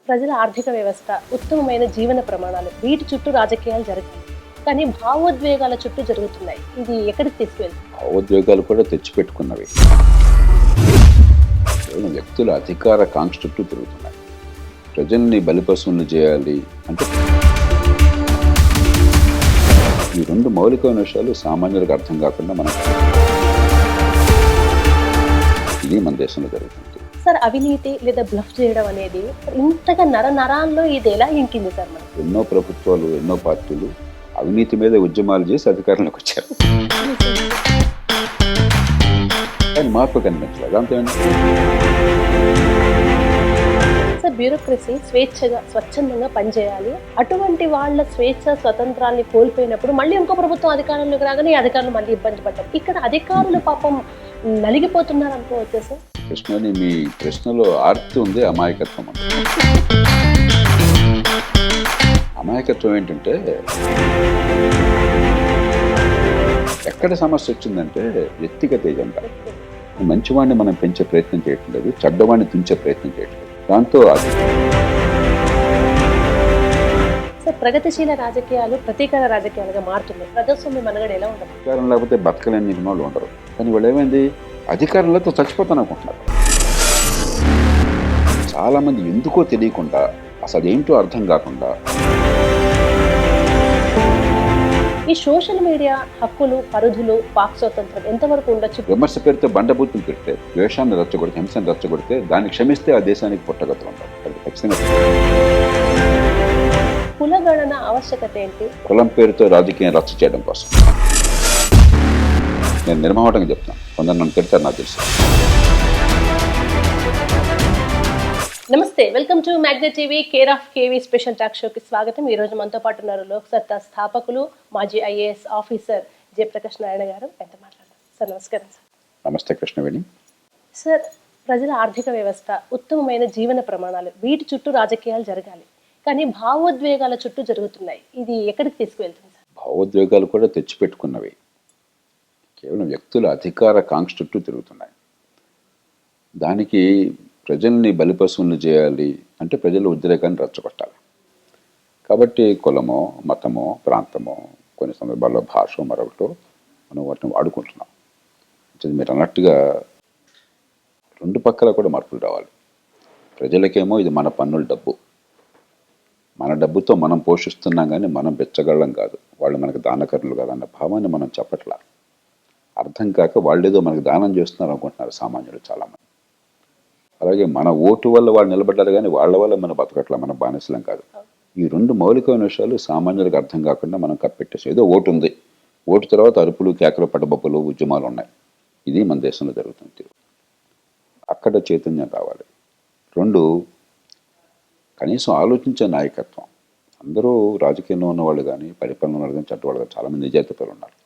ప్రజల ఆర్థిక వ్యవస్థ, ఉత్తమమైన జీవన ప్రమాణాలు వీటి చుట్టూ రాజకీయాలు జరగాలి. కానీ భావోద్వేగాల చుట్టూ జరుగుతున్నాయి. ఇది ఎక్కడికి తీసుకువెళ్తుంది? భావోద్వేగాలు కూడా తెచ్చిపెట్టుకున్నవి. కేవలం వ్యక్తుల అధికార కాంక్ష చుట్టూ తిరుగుతున్నాయి. ప్రజల్ని బలిపశువులు చేయాలి అంటే ఈ రెండు మౌలికమైన విషయాలు సామాన్యులకు అర్థం కాకుండా ఇది మన దేశంలో జరుగుతుంది. సార్, అవినీతి లేదా బ్లఫ్ చేయడం అనేది ఇంతగా నరాల్లో ఇది ఎలా ఇంకింది సార్? మనం ఎన్నో ప్రభుత్వాలు, ఎన్నో పార్టీలు అవినీతి మీద ఉద్యమాలు చేసి అధికారంలోకి వచ్చారు. కానీ మార్పు కనిపించలేదు. దాంతో సార్, బ్యూరోక్రసీ స్వేచ్ఛగా స్వచ్ఛందంగా పనిచేయాలి. అటువంటి వాళ్ళ స్వేచ్ఛ స్వతంత్రాన్ని కోల్పోయినప్పుడు మళ్ళీ ఇంకో ప్రభుత్వం అధికారంలోకి రాగానే ఈ అధికారులు మళ్ళీ ఇబ్బంది పడ్డారు. ఇక్కడ అధికారులు పాపం నలిగిపోతున్నారు అనుకోవచ్చు సార్. కృష్ణని మీ ప్రశ్నలో ఆర్తి ఉంది, అమాయకత్వం ఉంది. అమాయకత్వం ఏంటంటే ఎక్కడ సమస్య వచ్చిందంటే వ్యక్తిగత ఏజెండా. మంచివాడిని మనం పెంచే ప్రయత్నం చేయట్లేదు, చెడ్డవాడిని తుంచే ప్రయత్నం చేయట్లేదు. దాంతో సార్, ప్రగతిశీల రాజకీయాలు ప్రతీకార రాజకీయాలుగా మారుతున్నాయి. ప్రజాస్వామ్య మనగడ ఎలా ఉండదు? అధికారం లేకపోతే బతకలేని వాళ్ళు ఉండరు. కానీ వాళ్ళు ఏమైంది, అధికారంలో చచ్చిపోతాను అనుకుంటున్నారు. చాలా మంది ఎందుకో తెలియకుండా, అసలు ఏంటో అర్థం కాకుండా ఈ సోషల్ మీడియా హక్కులు, పరిధులు, వాక్ స్వాతంత్రం ఎంతవరకు ఉండొచ్చు? విమర్శ పెడితే బండబూతులు పెడితే, ద్వేషాన్ని రెచ్చగొడితే, హింసను రెచ్చగొడితే దాన్ని క్షమిస్తే ఆ దేశానికి పుట్టగతులు ఉంటారు. అది ఖచ్చితంగా. కులగణన ఆవశ్యకత ఏంటి? కులం పేరుతో రాజకీయం రచ్చ చేయడం కోసం. నేను నిర్మహటంగా చెప్తాను, కొందరు నన్ను తిడతారు, నాకు తెలుసు. నమస్తే, welcome to magnet TV, care of KV special talk షోకి స్వాగతం. ఈ రోజు మనతో పాటు ఉన్నారు లోక్సత్తా స్థాపకులు, మాజీ ఐఏఎస్ ఆఫీసర్ జయప్రకాష్ నారాయణ గారు. ఎంత మాట్లాడారు సార్? నమస్కారం సార్. నమస్తే కృష్ణవేణి. సార్, ప్రజల ఆర్థిక వ్యవస్థ, ఉత్తమమైన జీవన ప్రమాణాలు వీటి చుట్టూ రాజకీయాలు జరగాలి. కానీ భావోద్వేగాల చుట్టూ జరుగుతున్నాయి. ఇది ఎక్కడికి తీసుకువెళ్తుంది సార్? భావోద్వేగాలు కూడా తెచ్చిపెట్టుకున్నవి. కేవలం వ్యక్తుల అధికార కాంక్ష చుట్టూ తిరుగుతున్నాయి. దానికి ప్రజల్ని బలిపశువులు చేయాలి అంటే ప్రజల ఉద్రేకాన్ని రెచ్చగొట్టాలి. కాబట్టి కులమో, మతమో, ప్రాంతమో, కొన్ని సందర్భాల్లో భాష, మరొకటో మనం వాటిని వాడుకుంటున్నాం. మీరు అన్నట్టుగా రెండు పక్కల కూడా మార్పులు రావాలి. ప్రజలకేమో ఇది మన పన్నుల డబ్బు, మన డబ్బుతో మనం పోషిస్తున్నాం, కానీ మనం బెచ్చగళ్ళం కాదు, వాళ్ళు మనకు దానకరులు కాదన్న భావాన్ని మనం చెప్పట్లా. అర్థం కాక వాళ్ళు ఏదో మనకు దానం చేస్తున్నారు అనుకుంటున్నారు సామాన్యులు చాలామంది. అలాగే మన ఓటు వల్ల వాళ్ళు నిలబడ్డారు, కానీ వాళ్ళ వల్ల మనం బతకట్లా, మనం బానిసలం కాదు. ఈ రెండు మౌలికమైన విషయాలు సామాన్యులకు అర్థం కాకుండా మనం కప్పెట్టేసాం. ఏదో ఓటు ఉంది, ఓటు తర్వాత అరుపులు, కేకలు, పట్టబొప్పులు, ఉద్యమాలు ఉన్నాయి. ఇది మన దేశంలో జరుగుతుంది. అక్కడ చైతన్యం కావాలి. రెండు, కనీసం ఆలోచించే నాయకత్వం. అందరూ రాజకీయంలో ఉన్నవాళ్ళు కానీ, పరిపాలన ఉన్నవాళ్ళు కానీ, చెడ్డవాళ్ళు కానీ, చాలామంది నిజాయితీపరులు ఉన్నారు,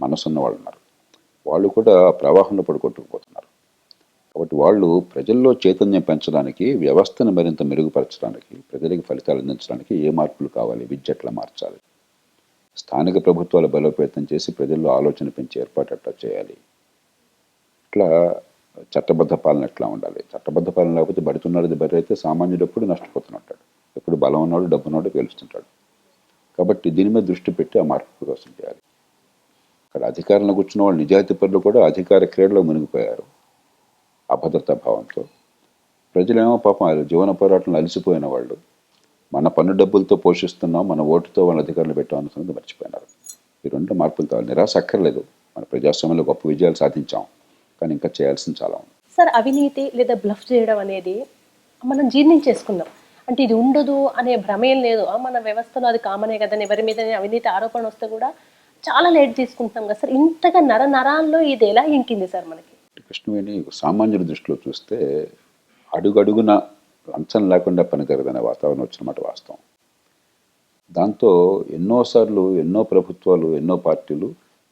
మనసు ఉన్న వాళ్ళు ఉన్నారు. వాళ్ళు కూడా ప్రవాహంలో పడుకొట్టుకుపోతున్నారు. కాబట్టి వాళ్ళు ప్రజల్లో చైతన్యం పెంచడానికి, వ్యవస్థను మరింత మెరుగుపరచడానికి, ప్రజలకు ఫలితాలు అందించడానికి ఏ మార్పులు కావాలి, విద్య ఎట్లా మార్చాలి, స్థానిక ప్రభుత్వాలు బలోపేతం చేసి ప్రజల్లో ఆలోచన పెంచి ఏర్పాటు ఎట్లా చేయాలి, ఇట్లా చట్టబద్ధ పాలన ఎట్లా ఉండాలి. చట్టబద్ధ పాలన లేకపోతే బడుతున్నది బరి అయితే సామాన్యుడు ఎప్పుడు నష్టపోతున్నట్టాడు, ఎప్పుడు బలం ఉన్నాడు, డబ్బున్నాడు గెలుస్తుంటాడు. కాబట్టి దీని మీద దృష్టి పెట్టి ఆ మార్పు కోసం చేయాలి. అక్కడ అధికారంలో కూర్చున్న వాళ్ళు, నిజాయితీ పరులు కూడా అధికార క్రీడలో మునిగిపోయారు అభద్రతా భావంతో. ప్రజలేమో పాపం జీవన పోరాటంలో అలసిపోయిన వాళ్ళు, మన పన్ను డబ్బులతో పోషిస్తున్నాం, మన ఓటుతో వాళ్ళ అధికారులు పెట్టామన్న సంగతి మర్చిపోయినారు. ఈ రెండు మార్పులతో నిరాశ అక్కర్లేదు. మన ప్రజాస్వామ్యంలో గొప్ప విజయాలు సాధించాం, కానీ ఇంకా చేయాల్సింది చాలా ఉంది. సార్, అవినీతి లేదా బ్లఫ్ చేయడం అనేది మనం జీర్ణించేసుకున్నాం. అంటే ఇది ఉండదు అనే భ్రమేం లేదు. మన వ్యవస్థలో అది కామనే కదని, ఎవరి మీద అవినీతి ఆరోపణ వస్తే కూడా చాలా లేట్ తీసుకుంటున్నాం కదా సార్. ఇంతగా నరాల్లో ఇది ఎలా ఇంకింది సార్ మనకి? కృష్ణవేణి, సామాన్యుల దృష్టిలో చూస్తే అడుగడుగున లంచం లేకుండా పనితరదనే వాతావరణం వచ్చినమాట వాస్తవం. దాంతో ఎన్నోసార్లు ఎన్నో ప్రభుత్వాలు, ఎన్నో పార్టీలు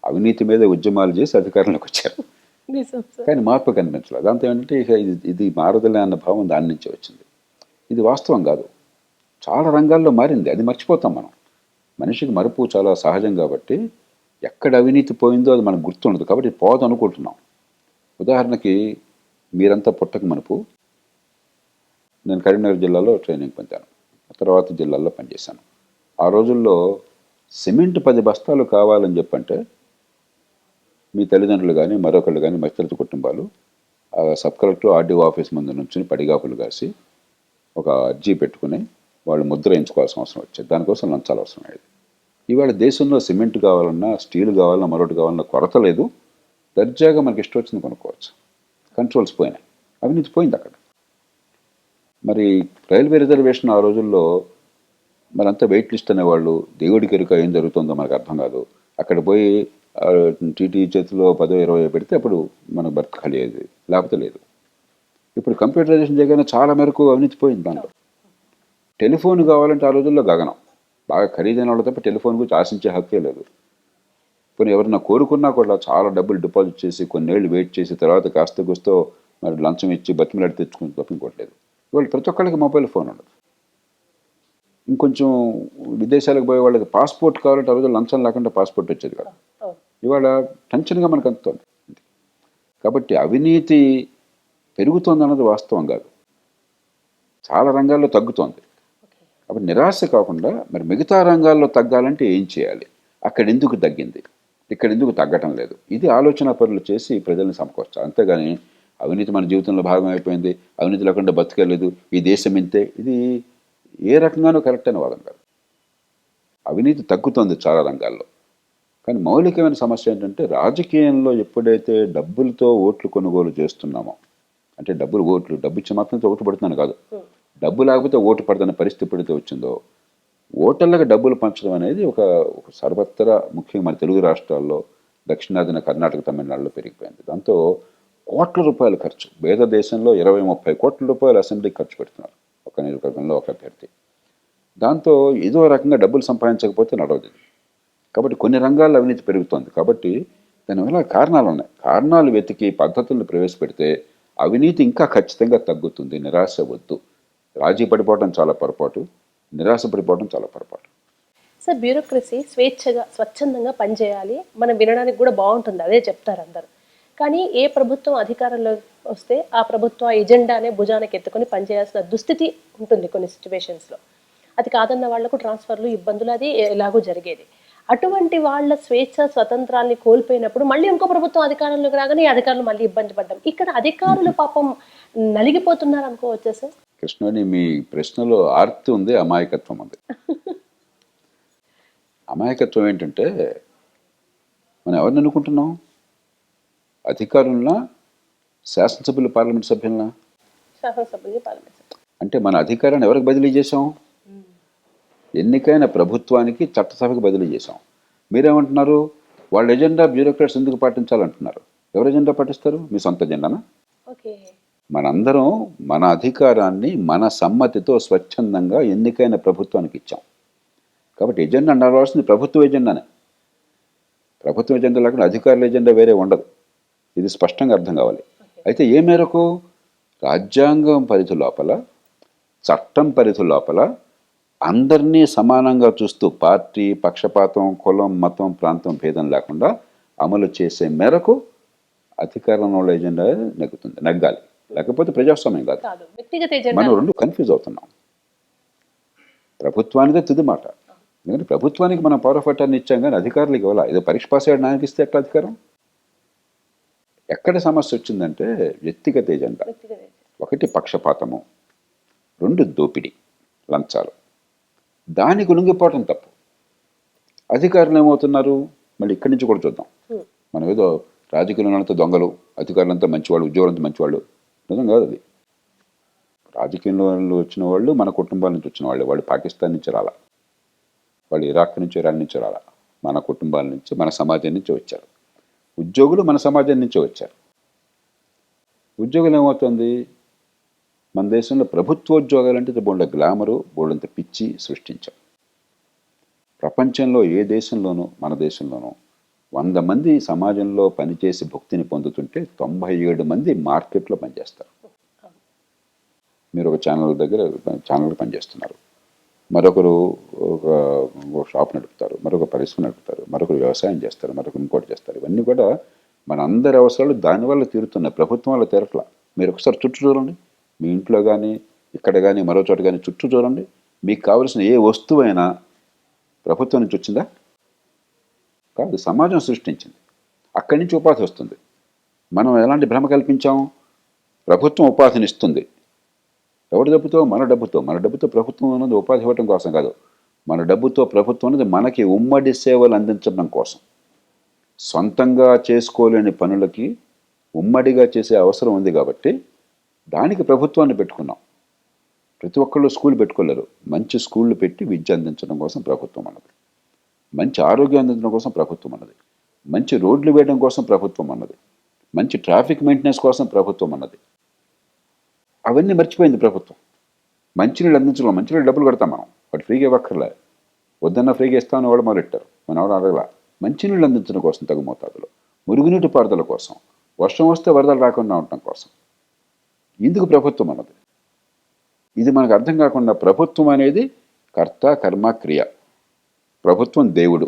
అవినీతి మీద ఉద్యమాలు చేసి అధికారంలోకి వచ్చారు. కానీ మార్పు కనిపించలేదు. దాంతో ఏంటంటే ఇక ఇది మారదలే అన్న భావం దాని నుంచే వచ్చింది. ఇది వాస్తవం కాదు. చాలా రంగాల్లో మారింది, అది మర్చిపోతాం మనం. మనిషికి మరుపు చాలా సహజం కాబట్టి ఎక్కడ అవినీతి పోయిందో అది మనకు గుర్తుండదు, కాబట్టి పోదు అనుకుంటున్నాం. ఉదాహరణకి మీరంతా పుట్టక మనపు నేను కరీంనగర్ జిల్లాలో ట్రైనింగ్ పొందాను, తర్వాత జిల్లాల్లో పనిచేశాను. ఆ రోజుల్లో సిమెంట్ 10 బస్తాలు కావాలని చెప్పంటే మీ తల్లిదండ్రులు కానీ మరొకళ్ళు కానీ మధ్యతరగతి కుటుంబాలు ఆ సబ్ కలెక్టర్ ఆర్డీఓ ఆఫీస్ ముందు నుంచి పడిగాపులు కాసి ఒక అర్జీ పెట్టుకుని వాళ్ళు ముద్ర వేయించుకోవాల్సిన అవసరం వచ్చేది. దానికోసం లంచాలు అవసరం అయ్యేది. ఇవాళ దేశంలో సిమెంట్ కావాలన్నా, స్టీల్ కావాలన్నా, మరొకటి కావాలన్నా కొరత లేదు. దర్జాగా మనకి ఇష్టం వచ్చింది కొనుక్కోవచ్చు. కంట్రోల్స్ పోయినాయి, అవినీతి పోయింది అక్కడ. మరి రైల్వే రిజర్వేషన్ ఆ రోజుల్లో మరంతా వెయిట్ లిస్ట్ అనేవాళ్ళు, దేవుడికి ఎరుక ఏం జరుగుతుందో మనకు అర్థం కాదు. అక్కడ పోయి టీటీ చేతిలో 10-20 పెడితే అప్పుడు మనకు బర్త్ ఖాళీ అయ్యేది, లేకపోతే లేదు. ఇప్పుడు కంప్యూటరైజేషన్ చేయగానే చాలా మేరకు అవినీతి పోయింది దాంట్లో. టెలిఫోన్ కావాలంటే ఆ రోజుల్లో గగనం, బాగా ఖరీదైన వాళ్ళు తప్ప టెలిఫోన్ గురించి ఆశించే హక్కే లేదు. కొన్ని ఎవరన్నా కోరుకున్నా కూడా చాలా డబ్బులు డిపాజిట్ చేసి కొన్నేళ్ళు వెయిట్ చేసి తర్వాత కాస్త కూస్తో మరి లంచం ఇచ్చి బతిమలాడి తెచ్చుకుని తప్ప ఇంకోట్లేదు. ఇవాళ ప్రతి ఒక్కళ్ళకి మొబైల్ ఫోన్ ఉండదు. ఇంకొంచెం విదేశాలకు పోయే వాళ్ళకి పాస్పోర్ట్ కావాలంటే ఆ రోజు లంచం లేకుండా పాస్పోర్ట్ వచ్చేది కదా. ఇవాళ టెన్షన్గా మనకు అందుతోంది. కాబట్టి అవినీతి పెరుగుతోంది అన్నది వాస్తవం కాదు, చాలా రంగాల్లో తగ్గుతోంది. కాబట్టి నిరాశ కాకుండా మరి మిగతా రంగాల్లో తగ్గాలంటే ఏం చేయాలి, అక్కడ ఎందుకు తగ్గింది, ఇక్కడ ఎందుకు తగ్గటం లేదు, ఇది ఆలోచన పనులు చేసి ప్రజల్ని సమకూర్చాలి. అంతేగాని అవినీతి మన జీవితంలో భాగం అయిపోయింది, అవినీతి లేకుండా బతకలేదు, ఈ దేశం ఇంతే, ఇది ఏ రకంగానూ కరెక్ట్ అని వాదం కాదు. అవినీతి తగ్గుతోంది చాలా రంగాల్లో. కానీ మౌలికమైన సమస్య ఏంటంటే రాజకీయంలో ఎప్పుడైతే డబ్బులతో ఓట్లు కొనుగోలు చేస్తున్నామో, అంటే డబ్బు ఇచ్చి మాత్రం ఓటు పడుతున్నాను కాదు, డబ్బు లేకపోతే ఓటు పడుతున్న పరిస్థితి ఎప్పుడైతే వచ్చిందో ఓటర్లకు డబ్బులు పంచడం అనేది ఒక సర్వత్రా ముఖ్యంగా మన తెలుగు రాష్ట్రాల్లో, దక్షిణాదిన కర్ణాటక, తమిళనాడులో పెరిగిపోయింది. దాంతో కోట్ల రూపాయలు ఖర్చు, పేద దేశంలో 20-30 కోట్ల రూపాయలు అసెంబ్లీకి ఖర్చు పెడుతున్నారు ఒక నియోజకవర్గంలో ఒక అభ్యర్థి. దాంతో ఏదో రకంగా డబ్బులు సంపాదించకపోతే నడవదు. కాబట్టి కొన్ని రంగాల్లో అవినీతి పెరుగుతోంది. కాబట్టి దానివల్ల కారణాలు ఉన్నాయి. కారణాలు వెతికి పద్ధతులను ప్రవేశపెడితే అవినీతి ఇంకా ఖచ్చితంగా తగ్గుతుంది. నిరాశ వద్దు. రాజీ పడిపోవడం చాలా పొరపాటు, నిరాశ పడిపోవడం చాలా పొరపాటు. సార్, బ్యూరోక్రసీ స్వేచ్ఛగా స్వచ్ఛందంగా పనిచేయాలి, మనం వినడానికి కూడా బాగుంటుంది, అదే చెప్తారు అందరూ. కానీ ఏ ప్రభుత్వం అధికారంలో వస్తే ఆ ప్రభుత్వ ఎజెండానే భుజానికి ఎత్తుకొని పనిచేయాల్సిన దుస్థితి ఉంటుంది కొన్ని సిచ్యువేషన్స్లో. అది కాదన్న వాళ్లకు ట్రాన్స్ఫర్లు, ఇబ్బందులు, అది ఎలాగో జరిగేది. అటువంటి వాళ్ళ స్వేచ్ఛ స్వతంత్రాన్ని కోల్పోయినప్పుడు మళ్ళీ ఇంకో ప్రభుత్వం అధికారంలోకి రాగానే ఈ అధికారులు మళ్ళీ ఇబ్బంది పడ్డాం. ఇక్కడ అధికారులు పాపం నలిగిపోతున్నారు అనుకోవచ్చా సార్? కృష్ణని, మీ ప్రశ్నలో ఆర్తి ఉంది, అమాయకత్వం ఉంది. అమాయకత్వం ఏంటంటే మనం ఎవరిని అనుకుంటున్నాం? అధికారులనా, శాసనసభ్యులు, పార్లమెంట్ సభ్యులనా? శాసనసభ్యులు, పార్లమెంట్ సభ్యులు. అంటే మన అధికారాన్ని ఎవరికి బదిలీ చేసాం? ఎన్నికైన ప్రభుత్వానికి, చట్టసభకు బదిలీ చేశాం. మీరేమంటున్నారు? వాళ్ళ ఎజెండా బ్యూరోక్రాట్స్ ఎందుకు పాటించాలంటున్నారు. ఎవరు ఎజెండా పాటిస్తారు? మీ సొంత ఎజెండానా? మనందరం మన అధికారాన్ని మన సమ్మతితో స్వచ్ఛందంగా ఎన్నికైన ప్రభుత్వానికి ఇచ్చాం. కాబట్టి ఎజెండా నడవాల్సింది ప్రభుత్వ ఎజెండానే. ప్రభుత్వ ఎజెండా లేకుండా అధికారుల ఎజెండా వేరే ఉండదు. ఇది స్పష్టంగా అర్థం కావాలి. అయితే ఏ మేరకు? రాజ్యాంగం పరిధి లోపల, చట్టం పరిధి లోపల అందరినీ సమానంగా చూస్తూ పార్టీ, పక్షపాతం, కులం, మతం, ప్రాంతం భేదం లేకుండా అమలు చేసే మేరకు అధికారంలో ఎజెండా నెగ్గాలి. లేకపోతే ప్రజాస్వామ్యం కాదు. మనం రెండు కన్ఫ్యూజ్ అవుతున్నాం. ప్రభుత్వానిదే తుది మాట. ఎందుకంటే ప్రభుత్వానికి మనం పవర్ ఆఫ్ అటార్నీ ఇచ్చాం, కానీ అధికారులకు ఇవ్వాలా. ఏదో పరీక్ష పాస్ అయ్యాడు నాయకు ఇస్తే ఎట్లా అధికారం? ఎక్కడ సమస్య వచ్చిందంటే వ్యక్తిగత ఎజెండా. ఒకటి పక్షపాతము, రెండు దోపిడీ, లంచాలు. దానికి లొంగిపోవటం తప్పు. అధికారులు ఏమవుతున్నారు? మళ్ళీ ఇక్కడి నుంచి కూడా చూద్దాం. మనం ఏదో రాజకీయంలో దొంగలు, అధికారులంతా మంచివాళ్ళు, ఉద్యోగులంతా మంచివాళ్ళు, నిజం కాదు అది. రాజకీయంలో వచ్చిన వాళ్ళు మన కుటుంబాల నుంచి వచ్చిన వాళ్ళు. వాళ్ళు పాకిస్తాన్ నుంచి రాలా, వాళ్ళు ఇరాక్ నుంచి, ఇరాన్ నుంచి రాలా, మన కుటుంబాల నుంచి, మన సమాజం నుంచి వచ్చారు. ఉద్యోగులు మన సమాజం నుంచే వచ్చారు. ఉద్యోగులు ఏమవుతుంది? మన దేశంలో ప్రభుత్వోద్యోగాలు అంటే బోల్డ గ్లామరు, బోల్డంత పిచ్చి సృష్టించాం. ప్రపంచంలో ఏ దేశంలోనూ, మన దేశంలోనూ 100 మంది సమాజంలో పనిచేసి భుక్తిని పొందుతుంటే 97 మంది మార్కెట్లో పనిచేస్తారు. మీరు ఒక ఛానల్ పనిచేస్తున్నారు, మరొకరు ఒక షాప్ నడుపుతారు, మరొక పరిశ్రమ నడుపుతారు, మరొకరు వ్యవసాయం చేస్తారు, మరొకరు ఇంకోటి చేస్తారు. ఇవన్నీ కూడా మన అందరి అవసరాలు దానివల్ల తీరుతున్నాయి, ప్రభుత్వం వల్ల తీరట్లా. మీరు ఒకసారి చుట్టూ చూడండి. మీ ఇంట్లో కానీ, ఇక్కడ కానీ మరో చోట కానీ చుట్టూ చూడండి, మీకు కావలసిన ఏ వస్తువైనా ప్రభుత్వం నుంచి వచ్చిందా? కాదు, సమాజం సృష్టించింది. అక్కడి నుంచి ఉపాధి వస్తుంది. మనం ఎలాంటి భ్రమ కల్పించాం? ప్రభుత్వం ఉపాధిని ఇస్తుంది. ఎవరి డబ్బుతో? మన డబ్బుతో. మన డబ్బుతో ప్రభుత్వం అన్నది ఉపాధి ఇవ్వటం కోసం కాదు, మన డబ్బుతో ప్రభుత్వం అనేది మనకి ఉమ్మడి సేవలు అందించడం కోసం. సొంతంగా చేసుకోలేని పనులకి ఉమ్మడిగా చేసే అవసరం ఉంది కాబట్టి దానికి ప్రభుత్వాన్ని పెట్టుకున్నాం. ప్రతి ఒక్కళ్ళు స్కూల్ పెట్టుకోలేరు. మంచి స్కూళ్ళు పెట్టి విద్య అందించడం కోసం ప్రభుత్వం అన్నది, మంచి ఆరోగ్యం అందించడం కోసం ప్రభుత్వం అన్నది, మంచి రోడ్లు వేయడం కోసం ప్రభుత్వం అన్నది, మంచి ట్రాఫిక్ మెయింటెనెన్స్ కోసం ప్రభుత్వం అన్నది. అవన్నీ మర్చిపోయింది ప్రభుత్వం. మంచినీళ్ళు అందించడం, మంచినీళ్ళు డబ్బులు కడతాం మనం, వాటి ఫ్రీగా ఇవ్వక్కర్లే. వద్దన్న ఫ్రీగా ఇస్తామని వాడు మొదలెట్టారు, మన ఎవరు అడగల. మంచినీళ్ళు అందించడం కోసం తగు మోతాదులో, మురుగునీటి పారుదల కోసం, వర్షం వస్తే వరదలు రాకుండా ఉండటం కోసం. ఇందుకు ప్రభుత్వం అన్నది. ఇది మనకు అర్థం కాకుండా ప్రభుత్వం అనేది కర్త కర్మ క్రియ. ప్రభుత్వం దేవుడు.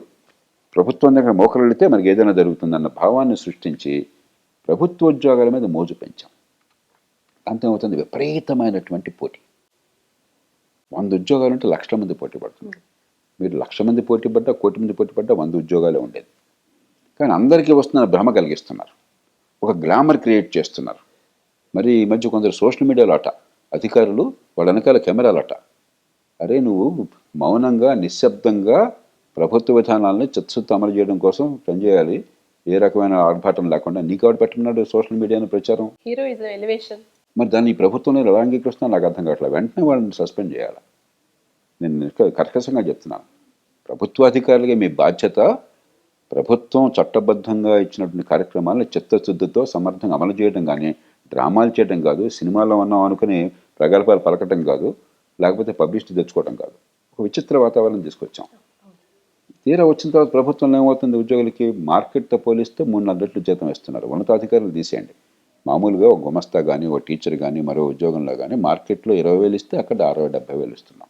ప్రభుత్వం దగ్గర మోకలు వెళితే మనకి ఏదైనా జరుగుతుందన్న భావాన్ని సృష్టించి ప్రభుత్వోద్యోగాల మీద మోజు పెంచాం. అంతేమవుతుంది? విపరీతమైనటువంటి పోటీ. 100 ఉద్యోగాలు ఉంటే లక్షల మంది పోటీ పడుతున్నారు. మీరు 1,00,000 మంది పోటీ పడ్డా, 1,00,00,000 మంది పోటీ పడ్డా 100 ఉద్యోగాలే ఉండేది. కానీ అందరికీ వస్తున్న భ్రమ కలిగిస్తున్నారు, ఒక గ్లామర్ క్రియేట్ చేస్తున్నారు. మరి ఈ మధ్య కొందరు సోషల్ మీడియాలో అట, అధికారులు వాళ్ళ వెనకాల కెమెరాలట. అరే నువ్వు మౌనంగా నిశ్శబ్దంగా ప్రభుత్వ విధానాలని చిత్తశుద్ధి అమలు చేయడం కోసం పనిచేయాలి, ఏ రకమైన ఆర్భాటం లేకుండా. నీకు ఎవరు పెట్టమన్నాడు సోషల్ మీడియాను ప్రచారం? Heroism, elevation. మరి దాన్ని ఈ ప్రభుత్వంలో ఎలా అంగీకరిస్తున్నా నాకు అర్థం కావట్లేదు. వెంటనే వాళ్ళని సస్పెండ్ చేయాలి. నేను కర్కశంగా చెప్తున్నాను. ప్రభుత్వాధికారులుగా మీ బాధ్యత ప్రభుత్వం చట్టబద్ధంగా ఇచ్చినటువంటి కార్యక్రమాలను చిత్తశుద్ధితో సమర్థంగా అమలు చేయడం కానీ, డ్రామాలు చేయడం కాదు, సినిమాలో ఉన్నాం అనుకుని ప్రగల్భాలు పలకటం కాదు, లేకపోతే పబ్లిసిటీ తెచ్చుకోవడం కాదు. ఒక విచిత్ర వాతావరణం తీసుకొచ్చాం. తీరా వచ్చిన తర్వాత ప్రభుత్వంలో ఏమవుతుంది? ఉద్యోగులకి మార్కెట్తో పోలిస్తే 3-4 రెట్లు జీతం ఇస్తున్నారు. ఉన్నతాధికారులు తీసేయండి. మామూలుగా ఒక గుమస్తా కానీ, ఒక టీచర్ కానీ, మరో ఉద్యోగంలో కానీ మార్కెట్లో 20,000 ఇస్తే అక్కడ 60,000-70,000 ఇస్తున్నాం.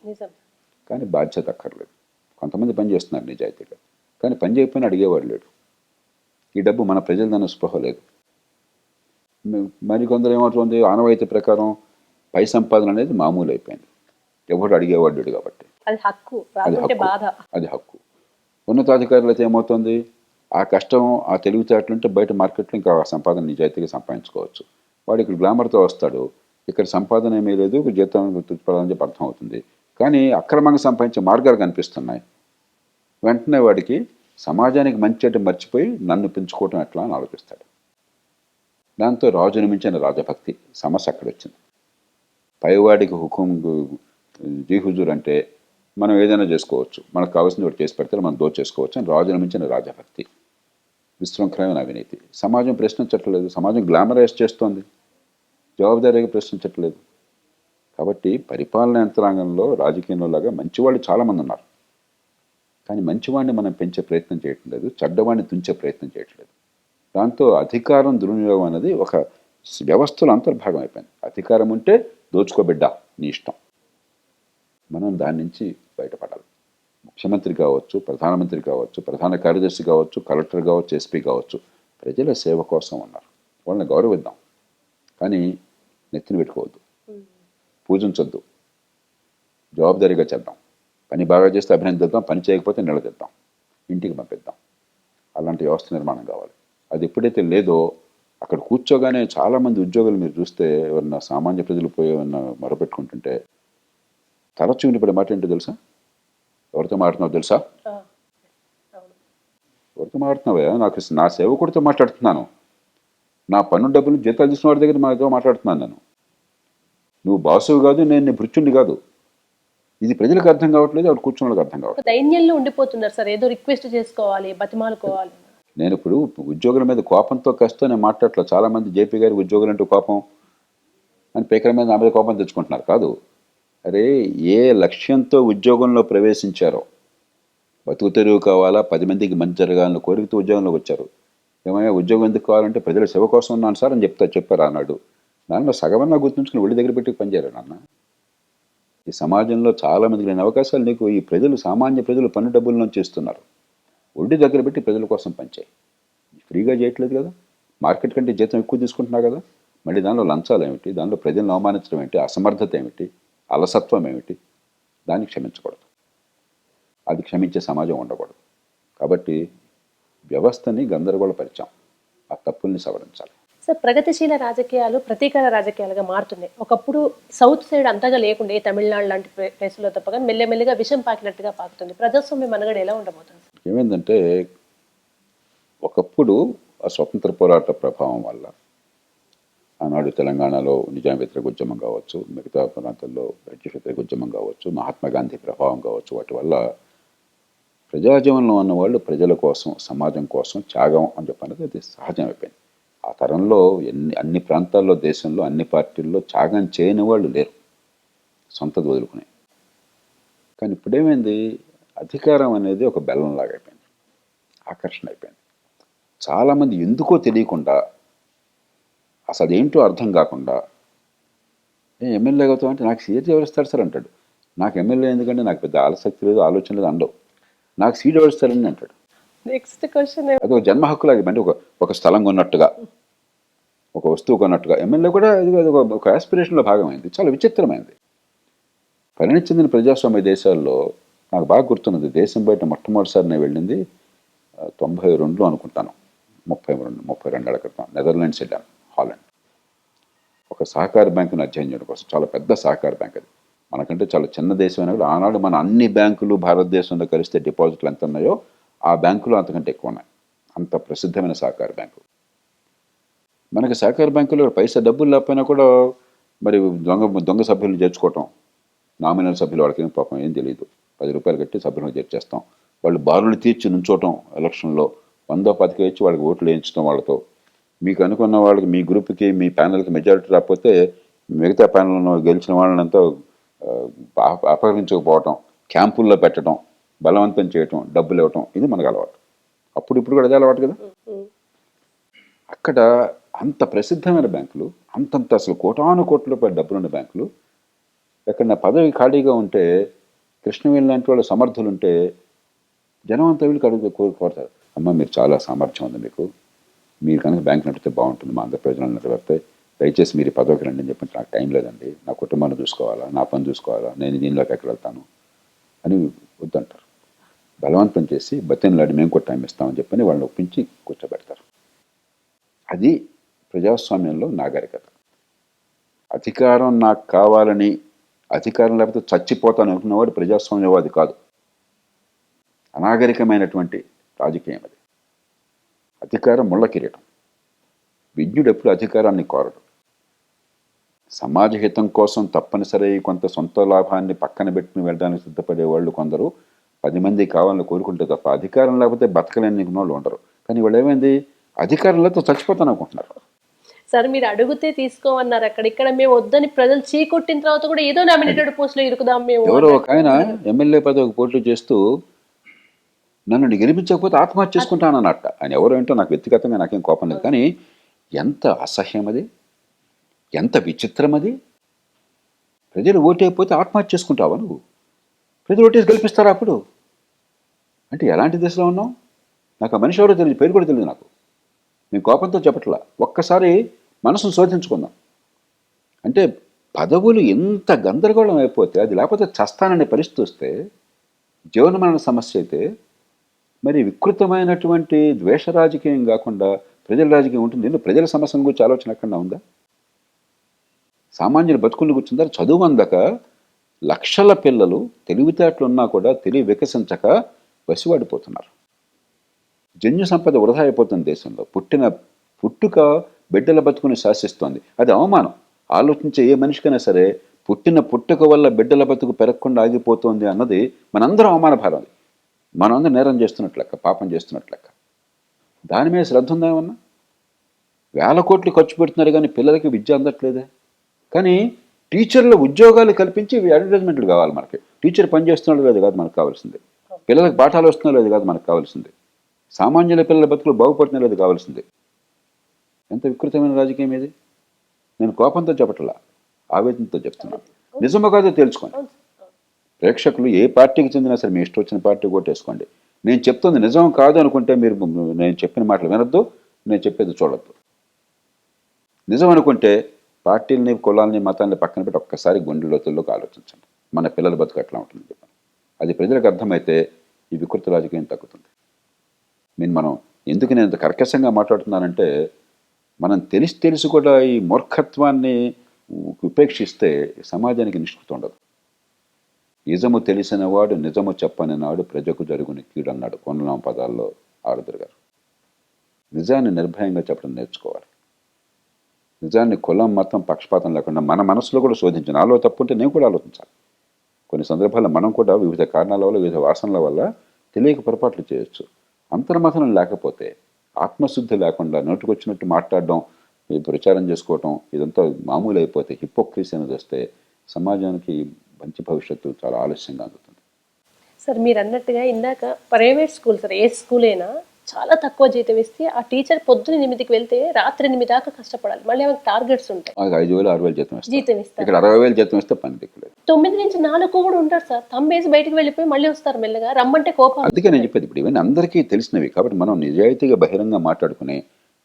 కానీ బాధ్యత అక్కర్లేదు. కొంతమంది పని చేస్తున్నారు నిజాయితీగా, కానీ పని చేయకపోయినా అడిగేవాడు లేడు. ఈ డబ్బు మన ప్రజలదన్న స్పృహ లేదు. మరి కొందరు ఏమవుతుంది? ఆనవాయితీ ప్రకారం పై సంపాదన అనేది మామూలు అయిపోయింది. ఎవడు అడిగేవాడు కాబట్టి అది హక్కు, రాకుంటే బాధ. అది హక్కు. ఉన్నతాధికారులు అయితే ఏమవుతుంది? ఆ కష్టం, ఆ తెలివితేటలుంటే బయట మార్కెట్లో ఇంకా సంపాదన నిజాయితీగా సంపాదించుకోవచ్చు. వాడు ఇక్కడ గ్లామర్తో వస్తాడు, ఇక్కడ సంపాదన ఏమీ లేదు, జీతం గుర్తుపడాలని చెప్పి అర్థం అవుతుంది. కానీ అక్రమంగా సంపాదించే మార్గాలు కనిపిస్తున్నాయి. వెంటనే వాడికి సమాజానికి మంచి అంటే మర్చిపోయి నన్ను పెంచుకోవటం ఎట్లా అని ఆలోచిస్తాడు. దాంతో రాజుని మించిన రాజభక్తి సమస్య అక్కడ వచ్చింది. పైవాడికి హుకుం జీ హుజూర్ అంటే మనం ఏదైనా చేసుకోవచ్చు, మనకు కావాల్సింది ఒకటి చేసి పెడితే మనం దోచేసుకోవచ్చు అని రాజుని మించిన రాజభక్తి, విశృంఖలమైన అవినీతి. సమాజం ప్రశ్నించట్లేదు, సమాజం గ్లామరైజ్ చేస్తోంది, జవాబుదారీగా ప్రశ్నించట్లేదు. కాబట్టి పరిపాలన యంత్రాంగంలో రాజకీయంలో లాగా మంచివాళ్ళు చాలామంది ఉన్నారు, కానీ మంచివాడిని మనం పెంచే ప్రయత్నం చేయటం లేదు, చెడ్డవాడిని తుంచే ప్రయత్నం చేయట్లేదు. దాంతో అధికారం దుర్వినియోగం అనేది ఒక వ్యవస్థలో అంతర్భాగం అయిపోయింది. అధికారం ఉంటే దోచుకోబిడ్డ నీ ఇష్టం. మనం దాని నుంచి బయటపడాలి. ముఖ్యమంత్రి కావచ్చు, ప్రధానమంత్రి కావచ్చు, ప్రధాన కార్యదర్శి కావచ్చు, కలెక్టర్ కావచ్చు, ఎస్పీ కావచ్చు, ప్రజల సేవ కోసం ఉన్నారు. వాళ్ళని గౌరవిద్దాం, కానీ నెత్తిన పెట్టుకోవద్దు, పూజించొద్దు, జవాబుదారీగా చేద్దాం. పని బాగా చేస్తే అభినందిద్దాం, పని చేయకపోతే నిలదీద్దాం, ఇంటికి పంపిద్దాం. అలాంటి వ్యవస్థ నిర్మాణం కావాలి. అది ఎప్పుడైతే లేదో అక్కడ కూర్చోగానే చాలామంది ఉద్యోగులు మీరు చూస్తే ఎవరన్నా సామాన్య ప్రజలు పోయి ఏమన్నా మొరపెట్టుకుంటుంటే తరచూ వినిపడే మాట ఏంటో తెలుసా? ఎవరితో మాట్లాడుతున్నావు తెలుసా? ఎవరితో మాట్లాడుతున్నావా? నాకు నా సేవకుడితో మాట్లాడుతున్నాను, నా పన్ను డబ్బులు జీతాలు తీసుకున్న వాడి దగ్గర మాతో మాట్లాడుతున్నాను. నువ్వు బాసువు కాదు, నేను నీ భృత్యుడిని కాదు. ఇది ప్రజలకు అర్థం కావట్లేదు, అక్కడ కూర్చున్న వాళ్ళకి అర్థం కావట్లేదు. దైన్యంలో ఉండిపోతున్నారు సార్, ఏదో రిక్వెస్ట్ చేసుకోవాలి, బతిమాలుకోవాలి. నేను ఇప్పుడు ఉద్యోగుల మీద కోపంతో కష్టం నేను మాట్లాడట్లా. చాలామంది జేపీ గారి ఉద్యోగులు అంటూ కోపం అని పేకల మీద నా మీద కోపం తెచ్చుకుంటున్నారు. కాదు, అరే ఏ లక్ష్యంతో ఉద్యోగంలో ప్రవేశించారో, బతుకు తెరువు కావాలా, 10 మందికి మంచి జరగాలని కోరికతో ఉద్యోగంలోకి వచ్చారు. ఏమైనా ఉద్యోగం ఎందుకు కావాలంటే ప్రజల సేవ కోసం ఉన్నాను సార్ అని చెప్పారు అన్నాడు. నాన్న సగమన్నా గుర్తుంచుకుని ఒళ్ళు దగ్గర పెట్టి పనిచేయరు నాన్న. ఈ సమాజంలో చాలామందికి లేని అవకాశాలు నీకు ఈ ప్రజలు, సామాన్య ప్రజలు పన్ను డబ్బుల నుంచి ఇస్తున్నారు. ఒడ్డు దగ్గర పెట్టి ప్రజల కోసం పనిచేయి. ఫ్రీగా చేయట్లేదు కదా, మార్కెట్ కంటే జీతం ఎక్కువ తీసుకుంటున్నావు కదా, మళ్ళీ దానిలో లంచాలు ఏమిటి, దానిలో ప్రజలను అవమానించడం ఏమిటి, అసమర్థత ఏమిటి, అలసత్వం ఏమిటి, దాన్ని క్షమించకూడదు. అది క్షమించే సమాజం ఉండకూడదు. కాబట్టి వ్యవస్థని గందరగోళపరిచాం, ఆ తప్పుల్ని సవరించాలి. సార్, ప్రగతిశీల రాజకీయాలు ప్రతీకార రాజకీయాలుగా మారుతున్నాయి. ఒకప్పుడు సౌత్ సైడ్ అంతగా లేకుండే, తమిళనాడు లాంటి ప్లేసులో తప్ప కానీ మెల్లమెల్లిగా విషం పాకినట్టుగా పాకుతుంది. ప్రజాస్వామ్య మనగడ ఎలా ఉండబోతుంది? ఏమైందంటే ఒకప్పుడు ఆ స్వతంత్ర పోరాట ప్రభావం వల్ల ఆనాడు తెలంగాణలో నిజాం వ్యతిరేక ఉద్యమం కావచ్చు, మిగతా ప్రాంతాల్లో బ్రిటిష్ వ్యతిరేక ఉద్యమం కావచ్చు, మహాత్మా గాంధీ ప్రభావం కావచ్చు, వాటి వల్ల ప్రజాజీవనంలో ఉన్నవాళ్ళు ప్రజల కోసం, సమాజం కోసం త్యాగం అని చెప్పనేది అది సహజం అయిపోయింది. ఆ తరంలో అన్ని ప్రాంతాల్లో, దేశంలో అన్ని పార్టీల్లో త్యాగం చేయని వాళ్ళు లేరు, సొంతది వదులుకునే. కానీ ఇప్పుడేమైంది, అధికారం అనేది ఒక బెల్లంలాగా అయిపోయింది, ఆకర్షణ అయిపోయింది. చాలామంది ఎందుకో తెలియకుండా, అసలు ఏంటో అర్థం కాకుండా, నేను ఎమ్మెల్యే అవుతావు అంటే నాకు సీట్ ఎవరిస్తారు సార్ అంటాడు. నాకు ఎమ్మెల్యే ఎందుకంటే నాకు పెద్ద ఆసక్తి లేదు, ఆలోచన లేదు అండవు. నాకు సీట్ ఎవరిస్తారని అంటాడు. నెక్స్ట్ క్వశ్చన్, అది ఒక జన్మ హక్కులాగా, అంటే ఒక స్థలం కొన్నట్టుగా, ఒక వస్తువు కొన్నట్టుగా ఎమ్మెల్యే కూడా అది ఒక ఆస్పిరేషన్లో భాగమైంది. చాలా విచిత్రమైంది. పరిణితి చెందిన ప్రజాస్వామ్య దేశాల్లో నాకు బాగా గుర్తున్నది, దేశం బయట మొట్టమొదటిసారి నేను వెళ్ళింది 92లో అనుకుంటాను, 32 ఏళ్ల క్రితం నెదర్లాండ్స్ వెళ్ళాను, హాలండ్. ఒక సహకార బ్యాంకును అధ్యయనం చేయడం కోసం. చాలా పెద్ద సహకార బ్యాంక్ అది, మనకంటే చాలా చిన్న దేశం అయినా కూడా ఆనాడు మన అన్ని బ్యాంకులు భారతదేశంలో కలిస్తే డిపాజిట్లు ఎంత ఉన్నాయో ఆ బ్యాంకులు అంతకంటే ఎక్కువ ఉన్నాయి. అంత ప్రసిద్ధమైన సహకార బ్యాంకు. మనకి సహకార బ్యాంకులో పైసా డబ్బులు లేకపోయినా కూడా మరి దొంగ సభ్యులను చేర్చుకోవటం, నామినల్ సభ్యులు వాళ్ళకి పాపం ఏం తెలియదు, 10 రూపాయలు కట్టి సభ్యులను చేర్చేస్తాం. వాళ్ళు బారులు తీర్చి నుంచోవటం, ఎలక్షన్లో 100-10 ఇచ్చి వాళ్ళకి ఓట్లు వేయించడం వాళ్ళతో. మీకు అనుకున్న వాళ్ళకి, మీ గ్రూప్కి, మీ ప్యానల్కి మెజారిటీ రాకపోతే మిగతా ప్యానల్లో గెలిచిన వాళ్ళంతా అపహరించకపోవటం, క్యాంపుల్లో పెట్టడం, బలవంతం చేయటం, డబ్బులు ఇవ్వటం, ఇది మనకు అలవాటు. ఇప్పుడు కూడా అదే అలవాటు కదా. అక్కడ అంత ప్రసిద్ధమైన బ్యాంకులు, అంతంత అసలు కోటాను కోట్ల రూపాయల డబ్బులున్న బ్యాంకులు, ఎక్కడ నా పదవి ఖాళీగా ఉంటే, కృష్ణవేణి లాంటి వాళ్ళు సమర్థులు ఉంటే జనం అంతా వీళ్ళు కోరుతారు, అమ్మ మీరు చాలా సామర్థ్యం ఉంది మీకు, మీరు కనుక బ్యాంక్ నడిపితే బాగుంటుంది, మా అందరి ప్రయోజనాలు నెరవేరితే, దయచేసి మీరు పదవికి రండి అని చెప్పి, నాకు టైం లేదండి, నా కుటుంబాన్ని చూసుకోవాలా, నా పని చూసుకోవాలా, నేను దీనిలోకి ఎక్కడ వెళ్తాను అని వద్దంటారు. బలవంతం చేసి బతిమలాడి మేము కూడా టైం ఇస్తామని చెప్పని వాళ్ళని ఒప్పించి కూర్చోబెడతారు. అది ప్రజాస్వామ్యంలో నాగరికత. అధికారం నాకు కావాలని, అధికారం లేకపోతే చచ్చిపోతాను అనుకున్నవాడు ప్రజాస్వామ్యవాది కాదు, అనాగరికమైనటువంటి రాజకీయం అది. అధికారం ముళ్ళ కిరీటం. విజ్ఞుడు ఎప్పుడు అధికారాన్ని కోరడు. సమాజ హితం కోసం తప్పనిసరి కొంత సొంత లాభాన్ని పక్కన పెట్టుకుని వెళ్ళడానికి సిద్ధపడే వాళ్ళు కొందరు 10 మంది కావాలని కోరుకుంటే తప్ప, అధికారం లేకపోతే బతకలేని వాళ్ళు ఉండరు. కానీ వాళ్ళు ఏమైంది, అధికారం లేకపోతే చచ్చిపోతాను అనుకుంటున్నారు. సార్, మీరు అడిగితే తీసుకోమన్నారు, ఇక్కడ మేము వద్దని ప్రజలు చీకొట్టిన తర్వాత కూడా ఏదో నామినేటెడ్ పోస్టులో ఇరుకుదాం మేము. ఎవరో ఒక ఆయన ఎమ్మెల్యే పదవికి పోటీ చేస్తూ నన్ను గెలిపించకపోతే ఆత్మహత్య చేసుకుంటానన్నట్ట. ఆయన ఎవరో ఏంటో నాకు వ్యక్తిగతంగా నాకేం కోపం లేదు, కానీ ఎంత అసహ్యం అది, ఎంత విచిత్రం అది. ప్రజలు ఓటైపోతే ఆత్మహత్య చేసుకుంటావా నువ్వు? ప్రజలు ఓటేసి గెలిపిస్తారా అప్పుడు? అంటే ఎలాంటి దశలో ఉన్నావు? నాకు ఆ మనిషి ఎవరో తెలియదు, పేరు కూడా తెలియదు నాకు. మేము కోపంతో చెప్పట్లా, ఒక్కసారి మనసును శోధించుకుందాం. అంటే పదవులు ఎంత గందరగోళం అయిపోతే, అది లేకపోతే చస్తాననే పరిస్థితి వస్తే, జీవనమరణ సమస్య అయితే, మరి వికృతమైనటువంటి ద్వేష రాజకీయం కాకుండా ప్రజల రాజకీయం ఉంటుంది. ఎందుకు ప్రజల సమస్యల గురించి ఆలోచన ఎక్కడ ఉందా? సామాన్యుల బతుకులు కూర్చుందా? చదువు అందక లక్షల పిల్లలు తెలివితేటలు ఉన్నా కూడా తెలివి వికసించక వసివాడిపోతున్నారు. జన్యు సంపద వృధా అయిపోతుంది దేశంలో. పుట్టుక బిడ్డల బతుకుని శాసిస్తోంది. అది అవమానం. ఆలోచించే ఏ మనిషికైనా సరే పుట్టుక వల్ల బిడ్డల బతుకు పెరగకుండా ఆగిపోతుంది అన్నది మనందరం అవమాన భారం. మనందరం నేరం చేస్తున్నట్లు లెక్క, పాపం చేస్తున్నట్లు లెక్క. దాని మీద శ్రద్ధ ఉందా ఏమన్నా? 1000 కోట్లు ఖర్చు పెడుతున్నారు కానీ పిల్లలకి విద్య అందట్లేదే. కానీ టీచర్ల ఉద్యోగాలు కల్పించి అడ్వర్టైజ్మెంట్లు కావాలి మనకి. టీచర్ పని చేస్తున్నాడు లేదు కాదు మనకు కావాల్సింది, పిల్లలకు పాఠాలు వస్తున్నాడు లేదు కాదు మనకు కావాల్సింది, సామాన్యుల పిల్లల బతుకులు బాగుపడుతున్నా లేదు కావాల్సింది. ఎంత వికృతమైన రాజకీయం ఇది. నేను కోపంతో చెప్పట్లా, ఆవేదనతో చెప్తున్నాను. నిజమో కాదో తెలుసుకోండి. ప్రేక్షకులు ఏ పార్టీకి చెందినా సరే మీ ఇష్టం వచ్చిన పార్టీ ఓటేసుకోండి. నేను చెప్తుంది నిజం కాదు అనుకుంటే మీరు నేను చెప్పిన మాటలు వినొద్దు, నేను చెప్పేది చూడొద్దు. నిజం అనుకుంటే పార్టీలని కులాలని మతాలని పక్కన పెట్టి ఒక్కసారి గుండె లోతుల్లోకి ఆలోచించండి. మన పిల్లల బతుకు ఎట్లా ఉంటుంది చెప్పండి. అది ప్రజలకు అర్థమైతే ఈ వికృత రాజకీయం తగ్గుతుంది. మనం ఎందుకు నేను ఇంత కర్కశంగా మాట్లాడుతున్నానంటే, మనం తెలిసి కూడా ఈ మూర్ఖత్వాన్ని ఉపేక్షిస్తే సమాజానికి నిష్కృతి ఉండదు. నిజము తెలిసినవాడు నిజము చెప్పని నాడు ప్రజకు జరుగుని కీడు అన్నాడు కొండలాం పదాల్లో ఆరుద్ర గారు. నిజాన్ని నిర్భయంగా చెప్పడం నేర్చుకోవాలి. నిజాన్ని కులం మతం పక్షపాతం లేకుండా మన మనసులో కూడా శోధించాను. నాలో తప్పు ఉంటే నేను కూడా ఆలోచించాలి. కొన్ని సందర్భాల్లో మనం కూడా వివిధ కారణాల వల్ల వివిధ వాసనల వల్ల తెలియక పొరపాట్లు చేయొచ్చు. అంతర్మథనం లేకపోతే, ఆత్మశుద్ధి లేకుండా నోటికొచ్చినట్టు మాట్లాడడం, ఈ ప్రచారం చేసుకోవటం ఇదంతా మామూలు అయిపోతే, హిపోక్రసీ అనేది వస్తే సమాజానికి మంచి భవిష్యత్తు చాలా ఆలస్యంగా అందుతుంది. సార్ మీరు అన్నట్టుగా ఇందాక ప్రైవేట్ స్కూల్ సార్, ఏ స్కూల్ అయినా చాలా తక్కువ జీతం ఇస్తే ఆ టీచర్ పొద్దున 8కి వెళ్తే రాత్రి 8 దాకా కష్టపడాలి. మళ్ళీ ఆమెకు టార్గెట్స్ ఉంటాయి. 5,000 6,000 జీతం ఇస్తారు. ఇక్కడ 60,000 జీతం ఇస్తే పని దిక్కులేదు. 9 నుంచి 4 కూడా ఉంటారు సార్. తంబేసి బయటకు వెళ్ళిపోయి మళ్ళీ వస్తారు మెల్లగా. రమ్మంటే కోపం. అందుకే నేను చెప్పేది, ఇప్పుడు ఇవన్నీ అందరికీ తెలిసినవి కాబట్టి మనం నిజాయితీగా బహిరంగ మాట్లాడుకుని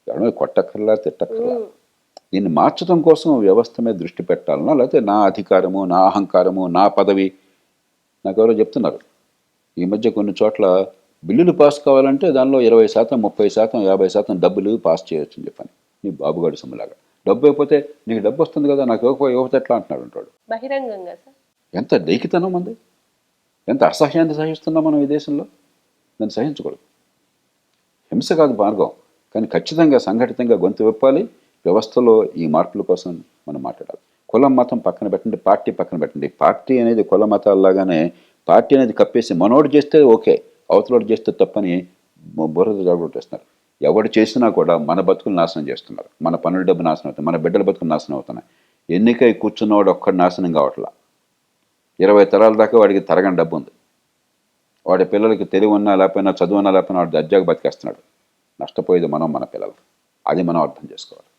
ఎవరైనా కొట్టక్కర్లా తిట్టక్కర్లా. దీన్ని మార్చడం కోసం వ్యవస్థ మీద దృష్టి పెట్టాలన్నా, లేకపోతే నా అధికారము, నా అహంకారము, నా పదవి, నాకు ఎవరో చెప్తున్నారు ఈ మధ్య కొన్ని చోట్ల బిల్లులు పాస్ కావాలంటే దానిలో 20%, 30%, 50% డబ్బులు పాస్ చేయొచ్చు అని చెప్పని. నీ బాబుగాడు సొమ్ములాగా డబ్బు అయిపోతే నీకు డబ్బు వస్తుంది కదా, నాకు ఇవ్వకపోతే ఎట్లా అంటున్నాడు అంటాడు బహిరంగంగా. సార్ ఎంత డేకితనం మంది, ఎంత అసహ్యాన్ని సహిస్తున్నాం మనం ఈ దేశంలో. దాన్ని సహించకూడదు. హింస కాదు మార్గం, కానీ ఖచ్చితంగా సంఘటితంగా గొంతు విప్పాలి. వ్యవస్థలో ఈ మార్పుల కోసం మనం మాట్లాడాలి. కులం మతం పక్కన పెట్టండి, పార్టీ పక్కన పెట్టండి. పార్టీ అనేది కుల మతాల్లాగానే పార్టీ అనేది కప్పేసి మనోడు చేస్తే ఓకే, అవతలోడు చేస్తే తప్పని బుర్రద జాగ్రత్తేస్తున్నారు. ఎవడు చేసినా కూడా మన బతుకులు నాశనం చేస్తున్నారు. మన పనుల డబ్బు నాశనం అవుతుంది, మన బిడ్డల బతుకులు నాశనం అవుతున్నాయి. ఎన్నికై కూర్చున్నవాడు ఒక్కడు నాశనం కావట్లా. 20 తరాల దాకా వాడికి తరగని డబ్బు ఉంది. వాడి పిల్లలకి తెలివి ఉన్నా లేకపోయినా, చదువు ఉన్నా లేకపోయినా వాడు దర్జాగా బతికేస్తున్నాడు. నష్టపోయేది మనం, మన పిల్లలు. అది మనం అర్థం చేసుకోవాలి.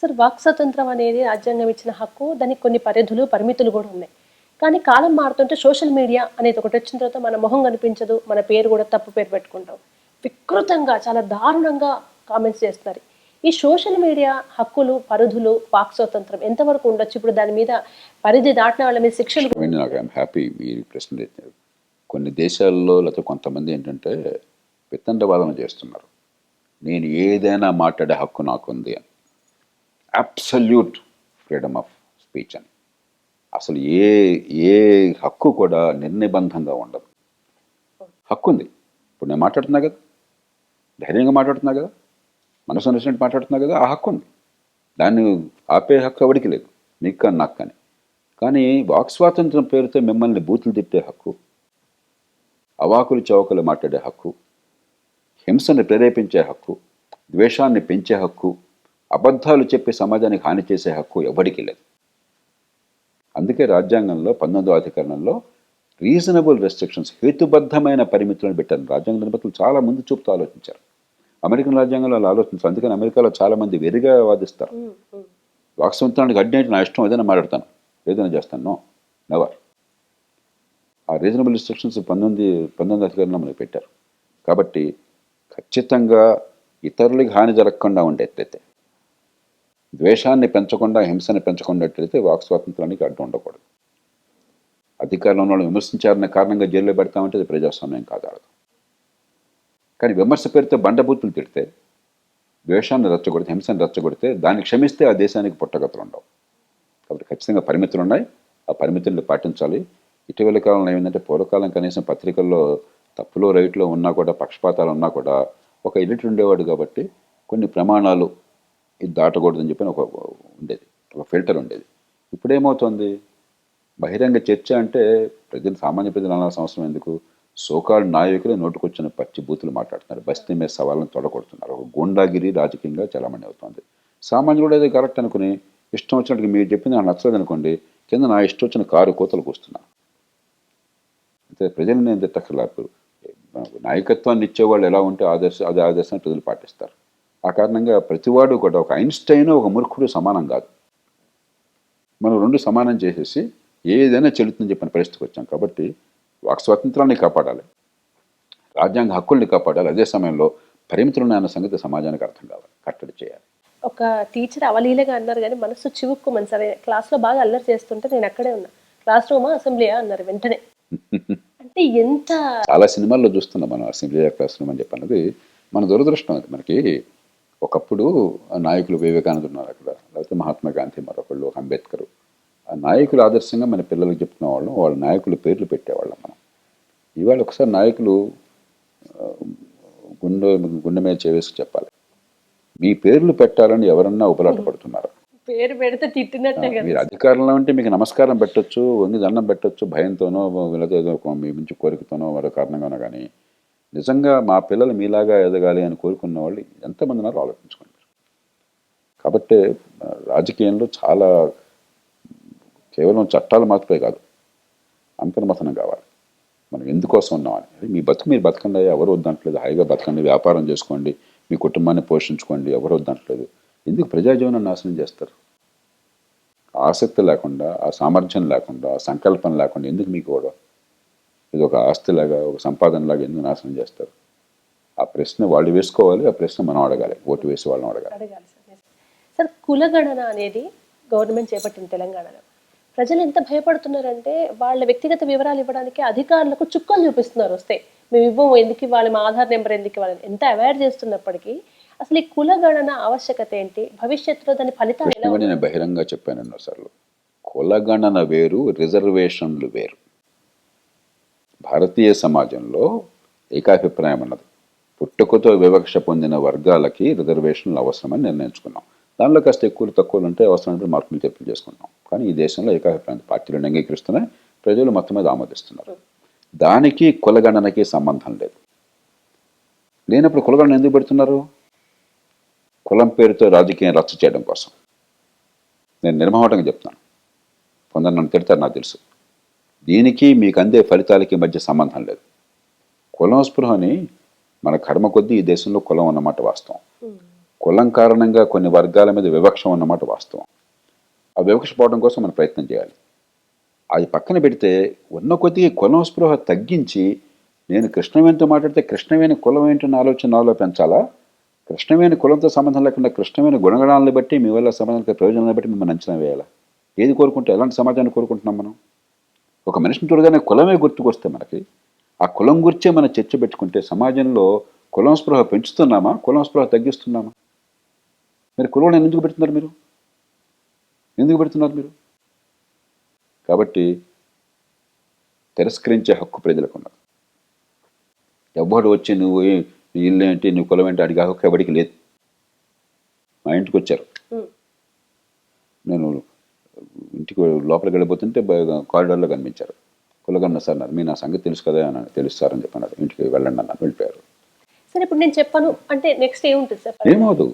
సార్ వాక్ స్వతంత్రం అనేది రాజ్యాంగం ఇచ్చిన హక్కు. దానికి కొన్ని పరిధులు, పరిమితులు కూడా ఉన్నాయి. కానీ కాలం మారుతుంటే సోషల్ మీడియా అనేది ఒకటి వచ్చిన తర్వాత మన మొహం కనిపించదు, మన పేరు కూడా తప్పు పేరు పెట్టుకుంటాం. వికృతంగా చాలా దారుణంగా కామెంట్స్ చేస్తున్నారు. ఈ సోషల్ మీడియా హక్కులు, పరిధులు, వాక్ స్వతంత్రం ఎంతవరకు ఉండొచ్చు? ఇప్పుడు దాని మీద పరిధి దాటిన వాళ్ళ మీద శిక్షలు. నాకు ఐఎమ్ హ్యాపీ మీరు ప్రశ్న ఎత్తారు. కొన్ని దేశాల్లో లేకపోతే కొంతమంది ఏంటంటే వితండవాదన చేస్తున్నారు. నేను ఏదైనా మాట్లాడే హక్కు నాకుంది అని. అబ్సల్యూట్ ఫ్రీడమ్ ఆఫ్ స్పీచ్ అని. అసలు ఏ హక్కు కూడా నిర్నిబంధంగా ఉండదు. హక్కు ఉంది. ఇప్పుడు నేను మాట్లాడుతున్నా కదా, ధైర్యంగా మాట్లాడుతున్నా కదా, మనసు నచ్చినట్టు మాట్లాడుతున్నా కదా, ఆ హక్కు ఉంది. దాన్ని ఆపే హక్కు ఎవరికి లేదు, నీకు కానీ నాకు కానీ. కానీ వాక్ స్వాతంత్రం పేరుతో మిమ్మల్ని బూతులు తిట్టే హక్కు, అవాకులు చౌకలు మాట్లాడే హక్కు, హింసను ప్రేరేపించే హక్కు, ద్వేషాన్ని పెంచే హక్కు, అబద్ధాలు చెప్పి సమాజానికి హాని చేసే హక్కు ఎవరికి లేదు. అందుకే రాజ్యాంగంలో 19వ అధికరణంలో రీజనబుల్ రెస్ట్రిక్షన్స్, హేతుబద్ధమైన పరిమితులను పెట్టారు. రాజ్యాంగ నిర్మాతలు చాలా ముందు చూపుతూ ఆలోచించారు. అమెరికన్ రాజ్యాంగంలో అలా ఆలోచించారు. అందుకని అమెరికాలో చాలా మంది వెరిగా వాదిస్తారు. వాక్ స్వాతంత్రానికి అడ్డు నా ఇష్టం, ఏదైనా మాట్లాడతాను, ఏదైనా చేస్తాను, నెవర్. ఆ రీజనబుల్ రెస్ట్రిక్షన్స్ 19వ అధికరణంలో మనకి పెట్టారు. కాబట్టి ఖచ్చితంగా ఇతరులకి హాని జరగకుండా ఉండేట్లయితే, ద్వేషాన్ని పెంచకుండా, హింసని పెంచకుండాట్లయితే వాక్ స్వాతంత్రానికి అడ్డు ఉండకూడదు. అధికారంలో వాళ్ళు విమర్శించారనే కారణంగా జైల్లో పెడతామంటే అది ప్రజాస్వామ్యం కాదాడదు. కానీ విమర్శ పేరుతో బండబూతులు తిడితే, ద్వేషాన్ని రెచ్చగొడితే, హింసను రెచ్చగొడితే దాన్ని క్షమిస్తే ఆ దేశానికి పుట్టగతులు ఉండవు. కాబట్టి ఖచ్చితంగా పరిమితులు ఉన్నాయి. ఆ పరిమితులను పాటించాలి. ఇటీవల కాలంలో ఏమైందంటే, పూర్వకాలం కనీసం పత్రికల్లో తప్పులో రైట్లో ఉన్నా కూడా, పక్షపాతాలు ఉన్నా కూడా ఒక ఎడిటర్ ఉండేవాడు. కాబట్టి కొన్ని ప్రమాణాలు ఇది దాటకూడదని చెప్పి ఒక ఉండేది, ఒక ఫిల్టర్ ఉండేది. ఇప్పుడేమవుతుంది, బహిరంగ చర్చ అంటే ప్రజలు, సామాన్య ప్రజలు అనాల్సిన అవసరం ఎందుకు? సోకాళ్ళు నాయకులే నోటుకొచ్చిన పచ్చి బూతులు మాట్లాడుతున్నారు, బస్తీ మీద సవాళ్ళను తొడగొడుతున్నారు. ఒక గూండాగిరి రాజకీయంగా చాలామంది అవుతుంది. సామాన్యుడు కూడా ఏదో కరెక్ట్ అనుకుని ఇష్టం వచ్చినట్టుగా మీరు చెప్పింది నాకు నచ్చలేదు అనుకోండి, కింద నా ఇష్టం వచ్చిన కారు కోతలు కూస్తున్నాను. అయితే ప్రజలు నేను తిట్టక్కర్లేదు. నాయకత్వాన్ని ఇచ్చేవాళ్ళు ఎలా ఉంటే అదే ఆదర్శాన్ని ప్రజలు పాటిస్తారు. ఆ కారణంగా ప్రతివాడు కూడా, ఒక ఐన్స్టైన్ ఒక మూర్ఖుడు సమానం కాదు. మనం రెండు సమానం చేసేసి ఏదైనా చెల్లుతుందని చెప్పిన పరిస్థితికి వచ్చాం. కాబట్టి వాక్ స్వాతంత్రాన్ని కాపాడాలి, రాజ్యాంగ హక్కుల్ని కాపాడాలి. అదే సమయంలో పరిమితులు ఉన్నాయన్న సంగతి సమాజానికి అర్థం కావాలి, కట్టడి చేయాలి. ఒక టీచర్ అవలీలగా అన్నారు కానీ మనసు చివుక్కుమని, సరే క్లాస్లో బాగా అల్లరి చేస్తుంటే నేను అక్కడే ఉన్నా, క్లాస్ రూమా అసెంబ్లీయా అన్నారు వెంటనే. అంటే ఎంత చాలా సినిమాల్లో చూస్తున్నాం మనం అసెంబ్లీ క్లాస్ రూమ్ అని చెప్పన్నది మన దురదృష్టం. అది మనకి ఒకప్పుడు ఆ నాయకులు వివేకానంద ఉన్నారు అక్కడ, లేకపోతే మహాత్మా గాంధీ, మరొకళ్ళు అంబేద్కర్, ఆ నాయకులు ఆదర్శంగా మన పిల్లలకు చెప్తున్న వాళ్ళం, వాళ్ళ నాయకుల పేర్లు పెట్టేవాళ్ళం మనం. ఇవాళ ఒకసారి నాయకులు గుండె గుండె మీద చేవేసి చెప్పాలి, మీ పేర్లు పెట్టాలని ఎవరన్నా ఉపలాట పడుతున్నారు. పేరు పెడితే తిట్టినట్టే కదా. మీరు అధికారంలో ఉంటే మీకు నమస్కారం పెట్టొచ్చు, వంగి దండం పెట్టొచ్చు, భయంతోనో లేకపోతే ఏదో మీ మంచి కోరికతోనో మరో కారణంగానో. కానీ నిజంగా మా పిల్లలు మీలాగా ఎదగాలి అని కోరుకున్న వాళ్ళు ఎంతమంది ఉన్నారో ఆలోచించుకోండి. కాబట్టి రాజకీయంలో చాలా కేవలం చట్టాలు మాత్రమే కాదు, అంతర్మథనం కావాలి. మనం ఎందుకోసం ఉన్నామని. మీ బతుకు మీరు బతకండి, ఎవరు వద్దంటలేదు. హాయిగా బతకండి, వ్యాపారం చేసుకోండి, మీ కుటుంబాన్ని పోషించుకోండి, ఎవరు వద్దంటలేదు. ఎందుకు ప్రజాజీవనం నాశనం చేస్తారు? ఆసక్తి లేకుండా, ఆ సామర్థ్యం లేకుండా, ఆ సంకల్పం లేకుండా ఎందుకు మీకు కూడా ఇది ఒక ఆస్తిలాగా, ఒక సంపాదనలాగా ఎందుకు నాశనం చేస్తారు? ఆ ప్రశ్న వాళ్ళు వేసుకోవాలి, ఆ ప్రశ్న మనం అడగాలి, ఓటు వేసి వాళ్ళని అడగాలి. సార్, కులగణన అనేది గవర్నమెంట్ చేపట్టింది తెలంగాణలో. ప్రజలు ఎంత భయపడుతున్నారంటే వాళ్ళ వ్యక్తిగత వివరాలు ఇవ్వడానికి అధికారులకు చుక్కలు చూపిస్తున్నారు. వస్తే మేము ఇవ్వము, ఎందుకు ఇవ్వాలి, మా ఆధార్ నెంబర్ ఎందుకు ఇవ్వాలి, ఎంత అవేర్ చేస్తున్నప్పటికీ అసలు ఈ కులగణన ఆవశ్యకత ఏంటి, భవిష్యత్తులో దాని ఫలితాలు ఎలా కృష్ణమణి నేను బహిరంగ చెప్పాను ఎన్నోసార్లు, కులగణన వేరు, రిజర్వేషన్లు వేరు. భారతీయ సమాజంలో ఏకాభిప్రాయం ఉన్నది, పుట్టుకతో వివక్ష పొందిన వర్గాలకి రిజర్వేషన్లు అవసరమని నిర్ణయించుకున్నాం. దానిలో కాస్త ఎక్కువలు తక్కువలు ఉంటే అవసరమైన మార్పులు తెప్పులు చేసుకుంటాం. కానీ ఈ దేశంలో ఏకాభిప్రాయం, పార్టీలను అంగీకరిస్తున్నాయి, ప్రజలు మొత్తం మీద ఆమోదిస్తున్నారు. దానికి కులగణనకి సంబంధం లేదు. లేనప్పుడు కులగణన ఎందుకు పెడుతున్నారు? కులం పేరుతో రాజకీయం రచ్చ చేయడం కోసం. నేను నిర్మహటంగా చెప్తాను, కొందరు నన్ను తిడతారు నాకు తెలుసు. దీనికి మీకు అందే ఫలితాలకి మధ్య సంబంధం లేదు. కులం స్పృహని మన కర్మ కొద్దీ ఈ దేశంలో కులం అన్నమాట వాస్తవం. కులం కారణంగా కొన్ని వర్గాల మీద వివక్ష ఉన్నమాట వాస్తవం. ఆ వివక్ష పోవడం కోసం మనం ప్రయత్నం చేయాలి. అది పక్కన పెడితే ఉన్న కొద్దిగా కులం స్పృహ తగ్గించి నేను కృష్ణవేణితో మాట్లాడితే కృష్ణవేణి కులం ఏంటన్న ఆలోచన నాలో పెంచాలా? కృష్ణవేణి కులంతో సంబంధం లేకుండా కృష్ణవేణి గుణగణాలను బట్టి, మీ వల్ల సమాజానికి ప్రయోజనాలను బట్టి మిమ్మల్ని అంచనా వేయాలా? ఏది కోరుకుంటే, ఎలాంటి సమాజాన్ని కోరుకుంటున్నాం మనం? ఒక మనిషిని చూడగానే కులమే గుర్తుకొస్తే మనకి, ఆ కులం గురించే మనం చర్చ పెట్టుకుంటే సమాజంలో కులం స్పృహ పెంచుతున్నామా, కులం స్పృహ తగ్గిస్తున్నామా? మరి కులం ఎందుకు పెడుతున్నారు మీరు? ఎందుకు పెడుతున్నారు మీరు? కాబట్టి తిరస్కరించే హక్కు ప్రజలకు ఉన్నది. ఎవ్వడు వచ్చి నువ్వు నీ ఇల్లు ఏంటి, నీ కులం ఏంటి అడిగే హక్కు ఎవరికి లేదు. మా ఇంటికి వచ్చారు, నేను ఇంటికి లోపలికి వెళ్ళిపోతుంటే కారిడార్లో కనిపించారు. కులగన్న సార్ అన్నారు, మీ నా సంగతి తెలుసు కదా అని. తెలుస్తారని చెప్పన్నారు. ఇంటికి వెళ్ళండి అన్నారు, వెళ్ళిపోయారు. సరే, ఇప్పుడు నేను చెప్పాను అంటే నెక్స్ట్ ఏముంటుంది సార్? ఏమవుదు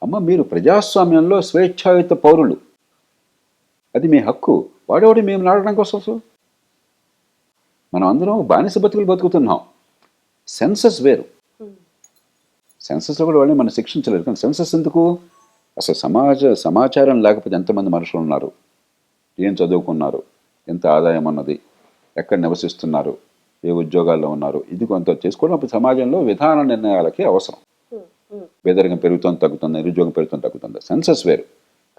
అమ్మ, మీరు ప్రజాస్వామ్యంలో స్వేచ్ఛాయుత పౌరులు, అది మీ హక్కు. వాడేవాడు మేము నాడడం కోసం? మనం అందరం బానిస బతుకులు బతుకుతున్నాం. సెన్సస్ వేరు, సెన్సస్లో కూడా వాళ్ళని మనం శిక్షించలేదు. కానీ సెన్సస్ ఎందుకు? అసలు సమాచారం లేకపోతే ఎంతమంది మనుషులు ఉన్నారు, ఏం చదువుకున్నారు, ఎంత ఆదాయం అన్నది, ఎక్కడ నివసిస్తున్నారు, ఏ ఉద్యోగాల్లో ఉన్నారు, ఇది కొంత చేసుకోవడం అప్పుడు సమాజంలో విధాన నిర్ణయాలకి అవసరం. పేదరికం పెరుగుతుంది తగ్గుతుంది, నిరుద్యోగం పెరుగుతుంది తగ్గుతుంది, సెన్సస్ వేరు.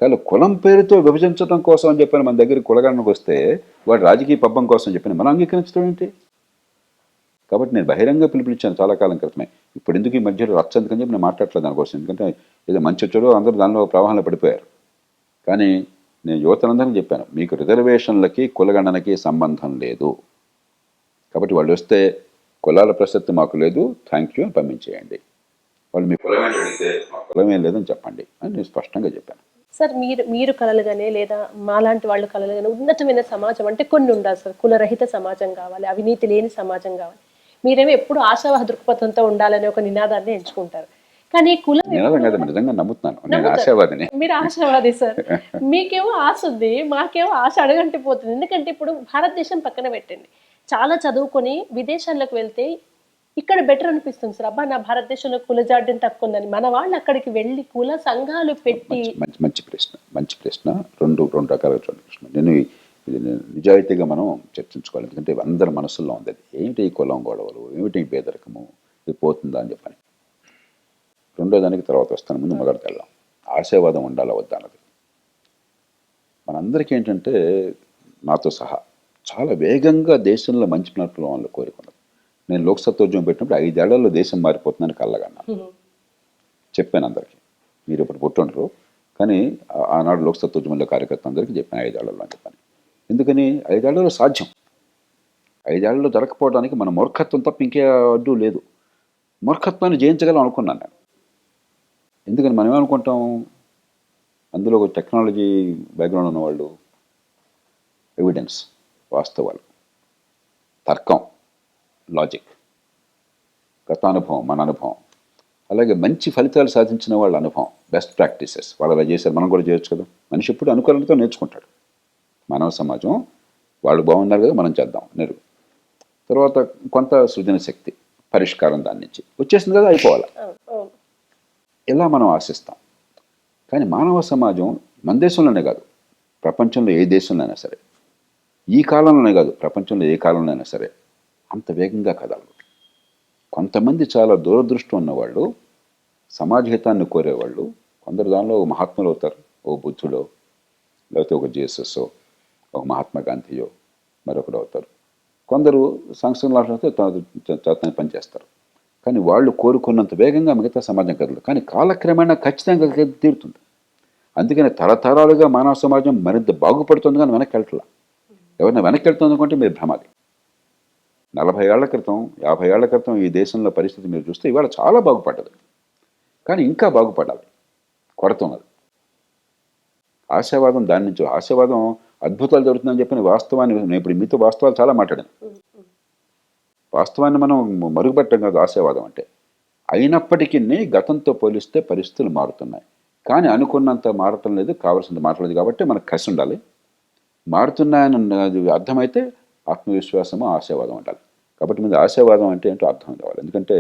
కానీ కులం పేరుతో విభజించడం కోసం అని చెప్పిన మన దగ్గర కులగణనకు వస్తే వాడు రాజకీయ పబ్బం కోసం చెప్పిన మనం అంగీకరించడం ఏంటి? కాబట్టి నేను బహిరంగ పిలుపునిచ్చాను చాలా కాలం క్రితమే. ఇప్పుడు ఎందుకు ఈ మధ్యలో రచ్చ ఎందుకని చెప్పి నేను మాట్లాడలేదు దానికోసం. ఎందుకంటే ఏదో మంచి చెడు అందరూ దానిలో ప్రవాహంలో పడిపోయారు. కానీ నేను యువతలందరికీ చెప్పాను, మీకు రిజర్వేషన్లకి కులగణనకి సంబంధం లేదు. కాబట్టి వాళ్ళు వస్తే కులాల ప్రసక్తి మాకు లేదు, థ్యాంక్ యూ అని పంపించేయండి. వాళ్ళు మీ కులం ఏంటి అడిగితే మా కులం ఏం లేదని చెప్పండి అని నేను స్పష్టంగా చెప్పాను. సార్, మీరు కలలుగానే లేదా మాలాంటి వాళ్ళు కలలుగానే ఉన్నతమైన సమాజం అంటే కొన్ని ఉండాలి సార్. కులరహిత సమాజం కావాలి, అవినీతి లేని సమాజం కావాలి. మీరేమో ఎప్పుడు ఆశావాహ దృక్పథంతో ఉండాలనే ఒక నినాదాన్ని ఎంచుకుంటారు. కానీ కులం నిజంగా నమ్ముతున్నాను, నేను ఆశావాదిని. మీరు ఆశావాది సార్. మీకేమో ఆశ ఉంది, మాకేమో ఆశ అడగంటిపోతుంది. ఎందుకంటే ఇప్పుడు భారతదేశం పక్కన పెట్టండి, చాలా చదువుకొని విదేశాల్లోకి వెళ్తే ఇక్కడ బెటర్ అనిపిస్తుంది సార్. అబ్బా, నా భారతదేశంలో కులజాడ్యం తక్కువ ఉందని. మన వాళ్ళు అక్కడికి వెళ్ళి కుల సంఘాలు పెట్టి. మంచి ప్రశ్న. రెండు రకాల ప్రశ్న. నేను ఇది నిజాయితీగా మనం చర్చించుకోవాలి. ఎందుకంటే అందరి మనసుల్లో ఉంది, ఏమిటి ఈ కులం గొడవలు, ఏమిటి ఈ పేదరికము, ఇది పోతుందా అని చెప్పని. రెండో దానికి తర్వాత వస్తాను, ముందు మొదటికి వెళ్దాం. ఆశావాదం ఉండాలా వద్దా అన్నది. మనందరికీ ఏంటంటే, నాతో సహా చాలా వేగంగా దేశంలో మంచి మార్పులు వాళ్ళు కోరుకున్నారు. నేను లోక్సత్తోద్యమం పెట్టినప్పుడు 5 ఏళ్లలో దేశం మారిపోతుందని కళ్ళగన్నాను. చెప్పాను అందరికీ. మీరు ఇప్పుడు పుట్టుండరు, కానీ ఆనాడు లోక్సత్తోద్యమంలో కార్యకర్త అందరికీ చెప్పాను 5 ఏళ్లలో అని చెప్పాను. ఎందుకని 5 ఏళ్లలో సాధ్యం. 5 ఏళ్లలో జరగకపోవడానికి మన మూర్ఖత్వం తప్ప ఇంకే అడ్డు లేదు. మూర్ఖత్వాన్ని జయించగలం అనుకున్నాను నేను. ఎందుకని మనం ఏమనుకుంటాం, అందులో ఒక టెక్నాలజీ బ్యాక్గ్రౌండ్ ఉన్నవాళ్ళు ఎవిడెన్స్, వాస్తవాలు, తర్కం, లాజిక్, గతానుభవం, మన అనుభవం, అలాగే మంచి ఫలితాలు సాధించిన వాళ్ళ అనుభవం, బెస్ట్ ప్రాక్టీసెస్, వాళ్ళు అలా చేశారు మనం కూడా చేయొచ్చు కదా. మనిషి ఎప్పుడు అనుకరణతో నేర్చుకుంటాడు. మానవ సమాజం వాళ్ళు బాగున్నారు కదా మనం చేద్దాం నేరు. తర్వాత కొంత సృజన శక్తి, పరిష్కారం దాని నుంచి వచ్చేసింది కదా, అయిపోవాలి. ఇలా మనం ఆశిస్తాం. కానీ మానవ సమాజం మన దేశంలోనే కాదు, ప్రపంచంలో ఏ దేశంలోనైనా సరే, ఈ కాలంలోనే కాదు ప్రపంచంలో ఏ కాలంలో అయినా సరే అంత వేగంగా కదలదు. కొంతమంది చాలా దూరదృష్టి ఉన్నవాళ్ళు, సమాజహితాన్ని కోరేవాళ్ళు, కొందరు దానిలో ఒక మహాత్ములు అవుతారు, ఓ బుద్ధుడో లేకపోతే ఒక జీసస్సో ఒక మహాత్మా గాంధీయో మరొకరు అవుతారు. కొందరు సంస్థలాడితే చేతని పనిచేస్తారు. కానీ వాళ్ళు కోరుకున్నంత వేగంగా మిగతా సమాజం కదలదు. కానీ కాలక్రమేణా ఖచ్చితంగా తీరుతుంది. అందుకని తరతరాలుగా మానవ సమాజం మరింత బాగుపడుతుంది, కానీ వెనక్కి వెళ్ళట్లా. ఎవరైనా వెనక్కి వెళ్తుంది అనుకుంటే మీరు భ్రమాలి. 40 ఏళ్ల క్రితం 50 ఏళ్ల క్రితం ఈ దేశంలో పరిస్థితి మీరు చూస్తే ఇవాళ చాలా బాగుపడ్డది. కానీ ఇంకా బాగుపడాలి, కొరత ఉన్నది. ఆశావాదం దాని నుంచి, ఆశావాదం అద్భుతాలు జరుగుతుందని చెప్పిన వాస్తవాన్ని, నేను ఇప్పుడు మీతో వాస్తవాలు చాలా మాట్లాడాను. వాస్తవాన్ని మనం మరుగుపట్టం కాదు ఆశావాదం అంటే. అయినప్పటికీ గతంతో పోలిస్తే పరిస్థితులు మారుతున్నాయి. కానీ అనుకున్నంత మారటం లేదు, కావాల్సినంత మారలేదు. కాబట్టి మనకు కసి ఉండాలి. మారుతున్నాయని అర్థమైతే ఆత్మవిశ్వాసము, ఆశావాదం ఉండాలి. కాబట్టి మీద ఆశావాదం అంటే ఏంటో అర్థం కావాలి. ఎందుకంటే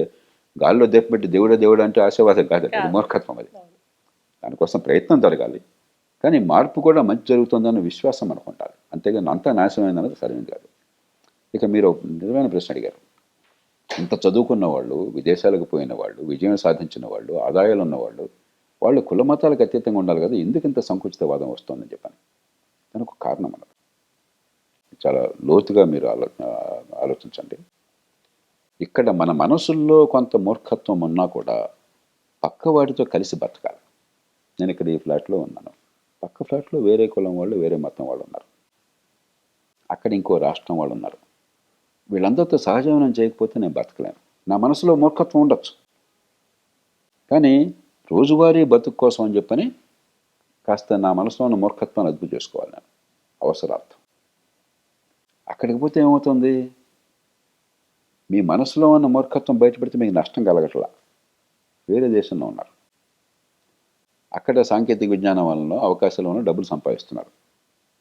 గాల్లో దేపబెట్టి దేవుడు అంటే ఆశావాదం కాదు, అది మూర్ఖత్వం. అది దానికోసం ప్రయత్నం జరగాలి. కానీ మార్పు కూడా మంచి జరుగుతుందన్న విశ్వాసం మనకు ఉండాలి. అంతేగాని అంతా నాశనమైందన్నది సరైనది కాదు. ఇక మీరు నిజమైన ప్రశ్న అడిగారు. ఇంత చదువుకున్న వాళ్ళు, విదేశాలకు పోయిన వాళ్ళు, విజయం సాధించిన వాళ్ళు, ఆదాయాలు ఉన్నవాళ్ళు, వాళ్ళు కుల మతాలకు అతీతంగా ఉండాలి కదా, ఎందుకు ఇంత సంకుచితవాదం వస్తుందని చెప్పాను. దానికి కారణం అన్నది చాలా లోతుగా మీరు ఆలోచించండి. ఇక్కడ మన మనసుల్లో కొంత మూర్ఖత్వం ఉన్నా కూడా పక్కవాడితో కలిసి బతకాలి. నేను ఇక్కడ ఈ ఫ్లాట్లో ఉన్నాను, పక్క ఫ్లాట్లో వేరే కులం వాళ్ళు, వేరే మతం వాళ్ళు ఉన్నారు, అక్కడ ఇంకో రాష్ట్రం వాళ్ళు ఉన్నారు. వీళ్ళందరితో సహజీవనం చేయకపోతే నేను బతకలేను. నా మనసులో మూర్ఖత్వం ఉండొచ్చు, కానీ రోజువారీ బతుకు కోసం అని చెప్పని కాస్త నా మనసులో ఉన్న మూర్ఖత్వాన్ని అదుపు చేసుకోవాలి నేను, అవసరార్థం. అక్కడికి పోతే ఏమవుతుంది, మీ మనసులో ఉన్న మూర్ఖత్వం బయటపెడితే మీకు నష్టం కలగట్లా. వేరే దేశంలో ఉన్నారు, అక్కడ సాంకేతిక విజ్ఞానం వలన, అవకాశాల వలన డబ్బులు సంపాదిస్తున్నారు.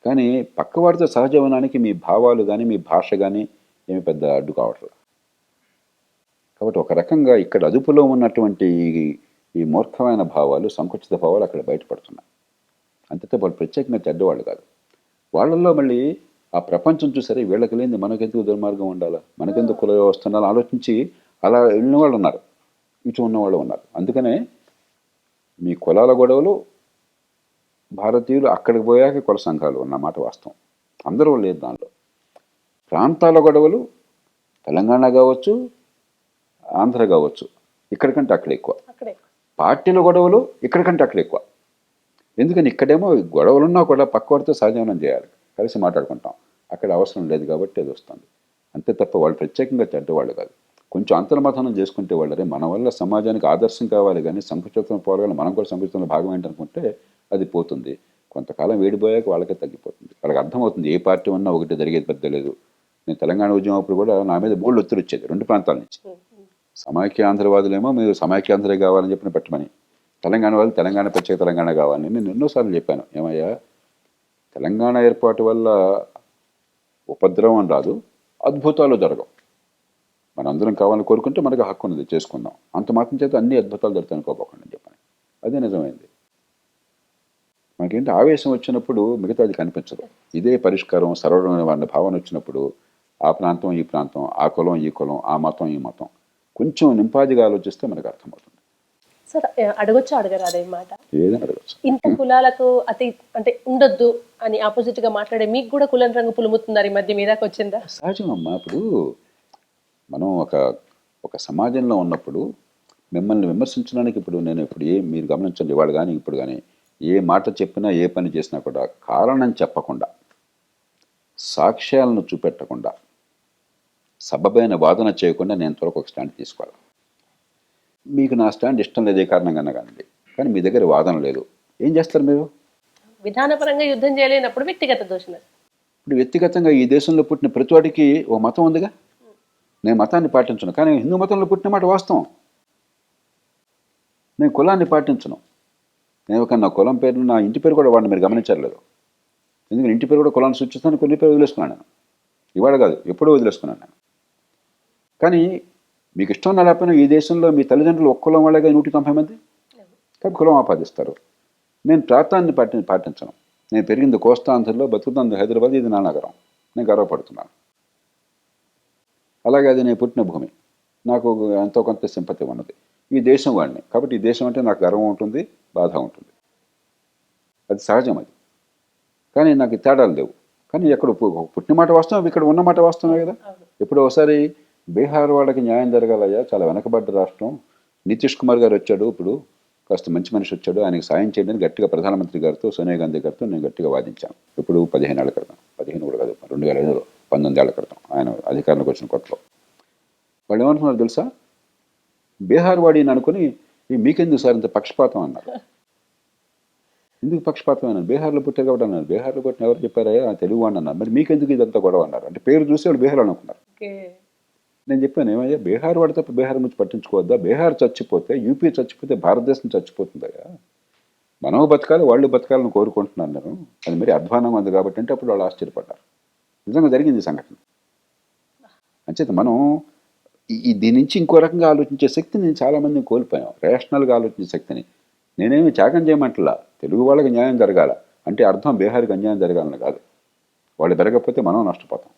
కానీ పక్కవాడితో సహజీవనానికి మీ భావాలు కానీ మీ భాష కానీ ఏమి పెద్ద అడ్డు కావట్లేదు. కాబట్టి ఒక రకంగా ఇక్కడ అదుపులో ఉన్నటువంటి ఈ మూర్ఖమైన భావాలు, సంకుచిత భావాలు అక్కడ బయటపడుతున్నాయి. అంతే, వాళ్ళు ప్రత్యేకంగా చెడ్డవాళ్ళు కాదు. వాళ్ళల్లో మళ్ళీ ఆ ప్రపంచం చూసారే, వీళ్ళకి లేని మనకెందుకు దుర్మార్గం ఉండాలా, మనకెందుకు కుల వ్యవస్థ ఉండాలని ఆలోచించి అలా వెళ్ళిన వాళ్ళు ఉన్నారు, ఇటు ఉన్నవాళ్ళు ఉన్నారు. అందుకనే మీ కులాల గొడవలు, భారతీయులు అక్కడికి పోయాక కుల సంఘాలు ఉన్నమాట వాస్తవం, అందరూ లేదు దానిలో. ప్రాంతాల గొడవలు తెలంగాణ కావచ్చు, ఆంధ్ర కావచ్చు, ఇక్కడికంటే అక్కడ ఎక్కువ. పార్టీల గొడవలు ఇక్కడికంటే అక్కడ ఎక్కువ. ఎందుకని ఇక్కడేమో గొడవలున్నా కూడా పక్కవాడితో సహజీవనం చేయాలి, కలిసి మాట్లాడుకుంటాం. అక్కడ అవసరం లేదు కాబట్టి అది వస్తుంది. అంతే తప్ప వాళ్ళు ప్రత్యేకంగా చెడ్డవాళ్ళు కాదు. కొంచెం అంతర్మథనం చేసుకుంటే వాళ్ళరే మన వల్ల సమాజానికి ఆదర్శం కావాలి, కానీ సంకుచితం పోవాలి, మనం కూడా సంకుచితంలో భాగం ఏంటనుకుంటే అది పోతుంది. కొంతకాలం వేడిపోయాక వాళ్ళకే తగ్గిపోతుంది. వాళ్ళకి అర్థమవుతుంది ఏ పార్టీ ఉన్నా ఒకటి జరిగేది పెద్ద లేదు. నేను తెలంగాణ ఉద్యమం అప్పుడు కూడా నా మీద బోల్డ్ ఒత్తిడి వచ్చేది రెండు ప్రాంతాల నుంచి. సమైక్య ఆంధ్రవాదులేమో మీరు సమైక్య ఆంధ్రే కావాలని చెప్పిన పెట్టమని, తెలంగాణ వాళ్ళు తెలంగాణ ప్రత్యేక తెలంగాణ కావాలని నేను ఎన్నోసార్లు చెప్పాను. ఏమయ్యా, తెలంగాణ ఏర్పాటు వల్ల ఉపద్రవం రాదు, అద్భుతాలు జరగవు. మనందరం కావాలని కోరుకుంటే మనకు హక్కు ఉన్నది, చేసుకుందాం. అంత మాత్రం చేత అన్ని అద్భుతాలు జరుగుతాయి అనుకోపోకండి అని చెప్పాను. అదే నిజమైంది. మనకేంటి ఆవేశం వచ్చినప్పుడు మిగతాది కనిపించదు. ఇదే పరిష్కారం, సరళమైన భావన వచ్చినప్పుడు ఆ ప్రాంతం ఈ ప్రాంతం, ఆ కులం ఈ కులం, ఆ మతం ఈ మతం, కొంచెం నింపాదిగా ఆలోచిస్తే మనకు అర్థమవుతుంది. సార్ అడగొచ్చా అడగరా అదే మాట? ఏదైనా అడగచ్చు. ఇంత కులాలకు అతి అంటే ఉండొద్దు అని ఆపోజిట్ గా మాట్లాడే మీకు కూడా కులం రంగు పులుముతున్నారు ఈ మధ్య మీదాకా వచ్చిందా? సహజం అమ్మా. ఇప్పుడు మనం ఒక సమాజంలో ఉన్నప్పుడు మిమ్మల్ని విమర్శించడానికి ఇప్పుడు మీరు గమనించండి, ఇవాళ కానీ ఇప్పుడు కానీ ఏ మాట చెప్పినా ఏ పని చేసినా కూడా కారణం చెప్పకుండా, సాక్ష్యాలను చూపెట్టకుండా, సబబైన వాదన చేయకుండా నేను త్వరకు ఒక స్టాండ్ తీసుకోవాలి. మీకు నా స్టాండ్ ఇష్టం లేదు ఏ కారణంగా కానీ, కానీ మీ దగ్గర వాదన లేదు, ఏం చేస్తారు మీరు? విధానపరంగా యుద్ధం చేయలేనప్పుడు వ్యక్తిగత దోషణ. ఇప్పుడు వ్యక్తిగతంగా ఈ దేశంలో పుట్టిన ప్రతివాడికి ఓ మతం ఉందిగా. నేను మతాన్ని పాటించను, కానీ హిందూ మతంలో పుట్టిన మాట వాస్తవం. నేను కులాన్ని పాటించను. నేను ఒక నా కులం పేరు, నా ఇంటి పేరు కూడా వాడిని మీరు గమనించలేదు. ఎందుకంటే ఇంటి పేరు కూడా కులాన్ని సూచిస్తాను, కొన్ని పేరు వదిలేసుకున్నాను నేను. ఇవాళ కాదు, ఎప్పుడూ వదిలేసుకున్నాను నేను. కానీ మీకు ఇష్టం ఉన్న లేకపోయినా ఈ దేశంలో మీ తల్లిదండ్రులు ఒక్క కులం వాళ్ళగా 190 మంది కాబట్టి కులం ఆపాదిస్తారు. నేను ప్రాంతాన్ని పాటించను. నేను పెరిగింది కోస్తాంధ్రలో, బతుకుతుంది హైదరాబాద్, ఇది నా నగరం, నేను గర్వపడుతున్నాను. అలాగే అది నేను పుట్టిన భూమి, నాకు ఎంతో కొంత సింపతి ఉన్నది. ఈ దేశం వాడిని కాబట్టి ఈ దేశం అంటే నాకు గర్వం ఉంటుంది, బాధ ఉంటుంది, అది సహజం. అది కానీ నాకు తేడాలు లేవు. కానీ ఎక్కడ పుట్టిన మాట వాస్తవం, ఇక్కడ ఉన్న మాట వాస్తవమే కదా. ఎప్పుడో ఒకసారి బీహార్ వాళ్ళకి న్యాయం జరగాలయ్యా, చాలా వెనకబడ్డ రాష్ట్రం, నితీష్ కుమార్ గారు వచ్చాడు, ఇప్పుడు కాస్త మంచి మనిషి వచ్చాడు, ఆయనకి సాయం చేయండి అని గట్టిగా ప్రధానమంత్రి గారితో, సోనియా గాంధీ గారితో నేను గట్టిగా వాదించాను. ఇప్పుడు 15 ఏళ్ల క్రితం, 15 కూడా కాదు, 2005లో, 19 ఏళ్ల క్రితం ఆయన అధికారంలోకి వచ్చిన కొత్తలో. వాళ్ళు ఏమంటున్నారు తెలుసా? బీహార్ వాడిని అనుకుని మీకెందుకు సార్ ఇంత పక్షపాతం అన్నారు. ఎందుకు పక్షపాతం అన్నారు? బీహార్లో పుట్టారు కాబట్టి అన్నారు. బీహార్లో పుట్టిన ఎవరు చెప్పారయ్యా, తెలుగు వాడిని అన్నారు. మరి మీకెందుకు ఇదంతా గొడవ అన్నారు. అంటే పేరు చూసి వాళ్ళు బీహార్ అనుకున్నారు. నేను చెప్పాను, ఏమయ్యా బీహార్ వాడి తప్ప బీహార్ గురించి పట్టించుకోవద్దా? బీహార్ చచ్చిపోతే, యూపీ చచ్చిపోతే భారతదేశం చచ్చిపోతుందయ్యా. మనం బతకాలి, వాళ్ళు బతకాలని కోరుకుంటున్నాను నేను. అది మరి అధ్వానం అది కాబట్టి అంటే అప్పుడు వాళ్ళు ఆశ్చర్యపడ్డారు. నిజంగా జరిగింది సంఘటన. అంచేత మనం దీని నుంచి ఇంకో రకంగా ఆలోచించే శక్తిని చాలామందిని కోల్పోయాం, రేషనల్గా ఆలోచించే శక్తిని. నేనేమి త్యాగం చేయమంటలా, తెలుగు వాళ్ళకి న్యాయం జరగాల అంటే అర్థం బీహార్కి అన్యాయం జరగాలని కాదు. వాళ్ళు పెరగకపోతే మనం నష్టపోతాం,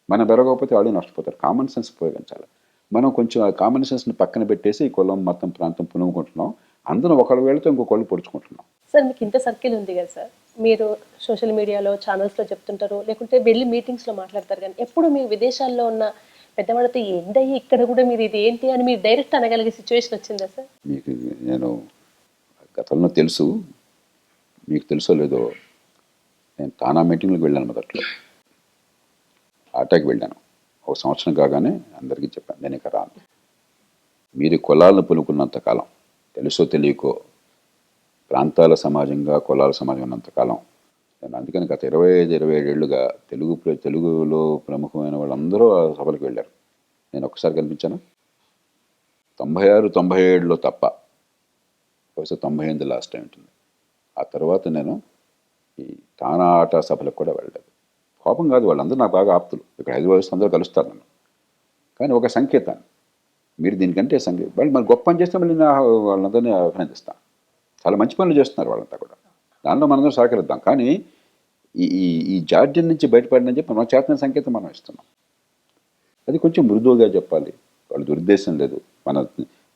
మనం పెరగకపోతే వాళ్ళు నష్టపోతారు. కామన్ సెన్స్ ఉపయోగించాలి. మనం కొంచెం ఆ కామన్ సెన్స్ని పక్కన పెట్టేసి ఈ కులం మతం ప్రాంతం పునుగుకుంటున్నాం, అందరూ ఒకళ్ళ వేళతో ఇంకొకళ్ళు పొడుచుకుంటున్నాం. సార్ మీకు ఇంత సర్కిల్ ఉంది కదా సార్, మీరు సోషల్ మీడియాలో ఛానల్స్లో చెప్తుంటారు, లేకుంటే వెళ్ళి మీటింగ్స్లో మాట్లాడతారు, కానీ ఎప్పుడు మీరు విదేశాల్లో ఉన్న పెద్దవాళ్ళతో ఏంటయ్యి ఇక్కడ కూడా మీరు ఇది ఏంటి అని మీరు డైరెక్ట్ అనగలిగే సిచ్యువేషన్ వచ్చిందా సార్? మీకు నేను గతంలో తెలుసు, మీకు తెలుసో లేదో, నేను తానా మీటింగ్లకు వెళ్ళాను. మొదట్లో ఆటాకి వెళ్ళాను. 1 సంవత్సరం కాగానే అందరికీ చెప్పాను, నేను ఇక రాను. మీరు కులాలను పులుకున్నంతకాలం, తెలుసో తెలియకో ప్రాంతాల సమాజంగా కులాల సమాజం ఉన్నంతకాలం నేను, అందుకని గత 25-27 ఏళ్ళుగా తెలుగులో ప్రముఖమైన వాళ్ళందరూ ఆ సభలకు వెళ్ళారు. నేను ఒక్కసారి కనిపించాను 96-97లో తప్ప, బహుశా 98 లాస్ట్ టైం ఉంటుంది. ఆ తర్వాత నేను ఈ తానా ఆట సభలకు కూడా వెళ్ళలేదు. కోపం కాదు, వాళ్ళందరూ నాకు బాగా ఆప్తులు, ఇక్కడ హైదరాబాద్ అందరూ కలుస్తారు నన్ను. కానీ ఒక సంకేతాన్ని, మీరు దీనికంటే వాళ్ళు మరి గొప్ప పని చేస్తే మళ్ళీ వాళ్ళందరినీ అభినందిస్తాను. చాలా మంచి పనులు చేస్తున్నారు వాళ్ళంతా కూడా, దానిలో మనందరం సహకరిద్దాం. కానీ ఈ జాడ్యం నుంచి బయటపడని చెప్పి మన చేతన సంకేతం మనం ఇస్తున్నాం. అది కొంచెం మృదువుగా చెప్పాలి. వాళ్ళు దురుద్దేశం లేదు,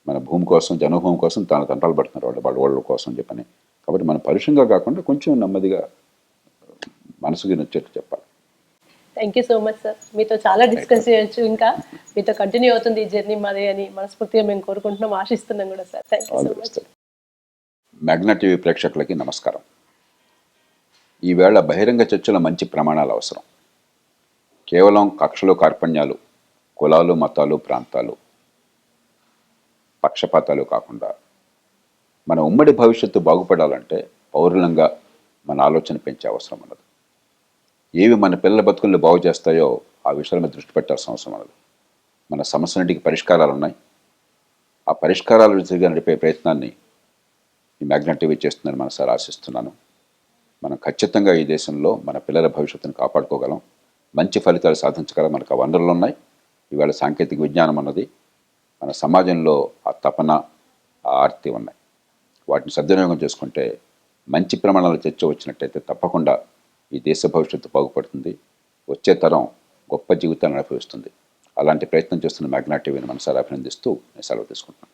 మన భూమి కోసం, జనభూమి కోసం తంటాలు పడుతున్నారు వాళ్ళ కోసం చెప్పని. కాబట్టి మనం పరుషంగా కాకుండా కొంచెం నెమ్మదిగా మనసుకి నచ్చేట్టు చెప్పాలి. Thank you so much sir. మీతో చాలా డిస్కస్ చేయొచ్చు, ఇంకా మీతో కంటిన్యూ అవుతుంది ఈ జర్నీ మాది అని మనస్ఫూర్తిగా మేము కోరుకుంటున్నాం, ఆశిస్తున్నాం కూడా sir. Thank you so much. Magna TV ప్రేక్షకులకి నమస్కారం. ఈవేళ బహిరంగ చర్చలో మంచి ప్రమాణాలు అవసరం. కేవలం కక్షలు, కార్పణ్యాలు, కులాలు, మతాలు, ప్రాంతాలు, పక్షపాతాలు కాకుండా మన ఉమ్మడి భవిష్యత్తు బాగుపడాలంటే పౌరులంగా మన ఆలోచన పెంచే అవసరం ఉన్నది. ఏవి మన పిల్లల బతుకుల్లో బాగు చేస్తాయో ఆ విషయాల మీద దృష్టి పెట్టాల్సిన అవసరం ఉన్నది. మన సమస్యలన్నిటికీ పరిష్కారాలు ఉన్నాయి. ఆ పరిష్కారాల దిశగా నడిపే ప్రయత్నాన్ని ఈ మ్యాగ్నా టీవీ చేస్తుందని మనసారా ఆశిస్తున్నాను. మనం ఖచ్చితంగా ఈ దేశంలో మన పిల్లల భవిష్యత్తును కాపాడుకోగలం, మంచి ఫలితాలు సాధించగలం. మనకు ఆ వనరులు ఉన్నాయి. ఈవేళ సాంకేతిక విజ్ఞానం అన్నది, మన సమాజంలో ఆ తపన, ఆ ఆర్తి ఉన్నాయి. వాటిని సద్వినియోగం చేసుకుంటే మంచి ప్రమాణాలు చర్చ వచ్చినట్టయితే తప్పకుండా ఈ దేశ భవిష్యత్తు బాగుపడుతుంది, వచ్చే తరం గొప్ప జీవితాన్ని అనుభవిస్తుంది. అలాంటి ప్రయత్నం చేస్తున్న మ్యాగ్నా టీవీని మనసారా అభినందిస్తూ నేను సెలవు తీసుకుంటున్నాను.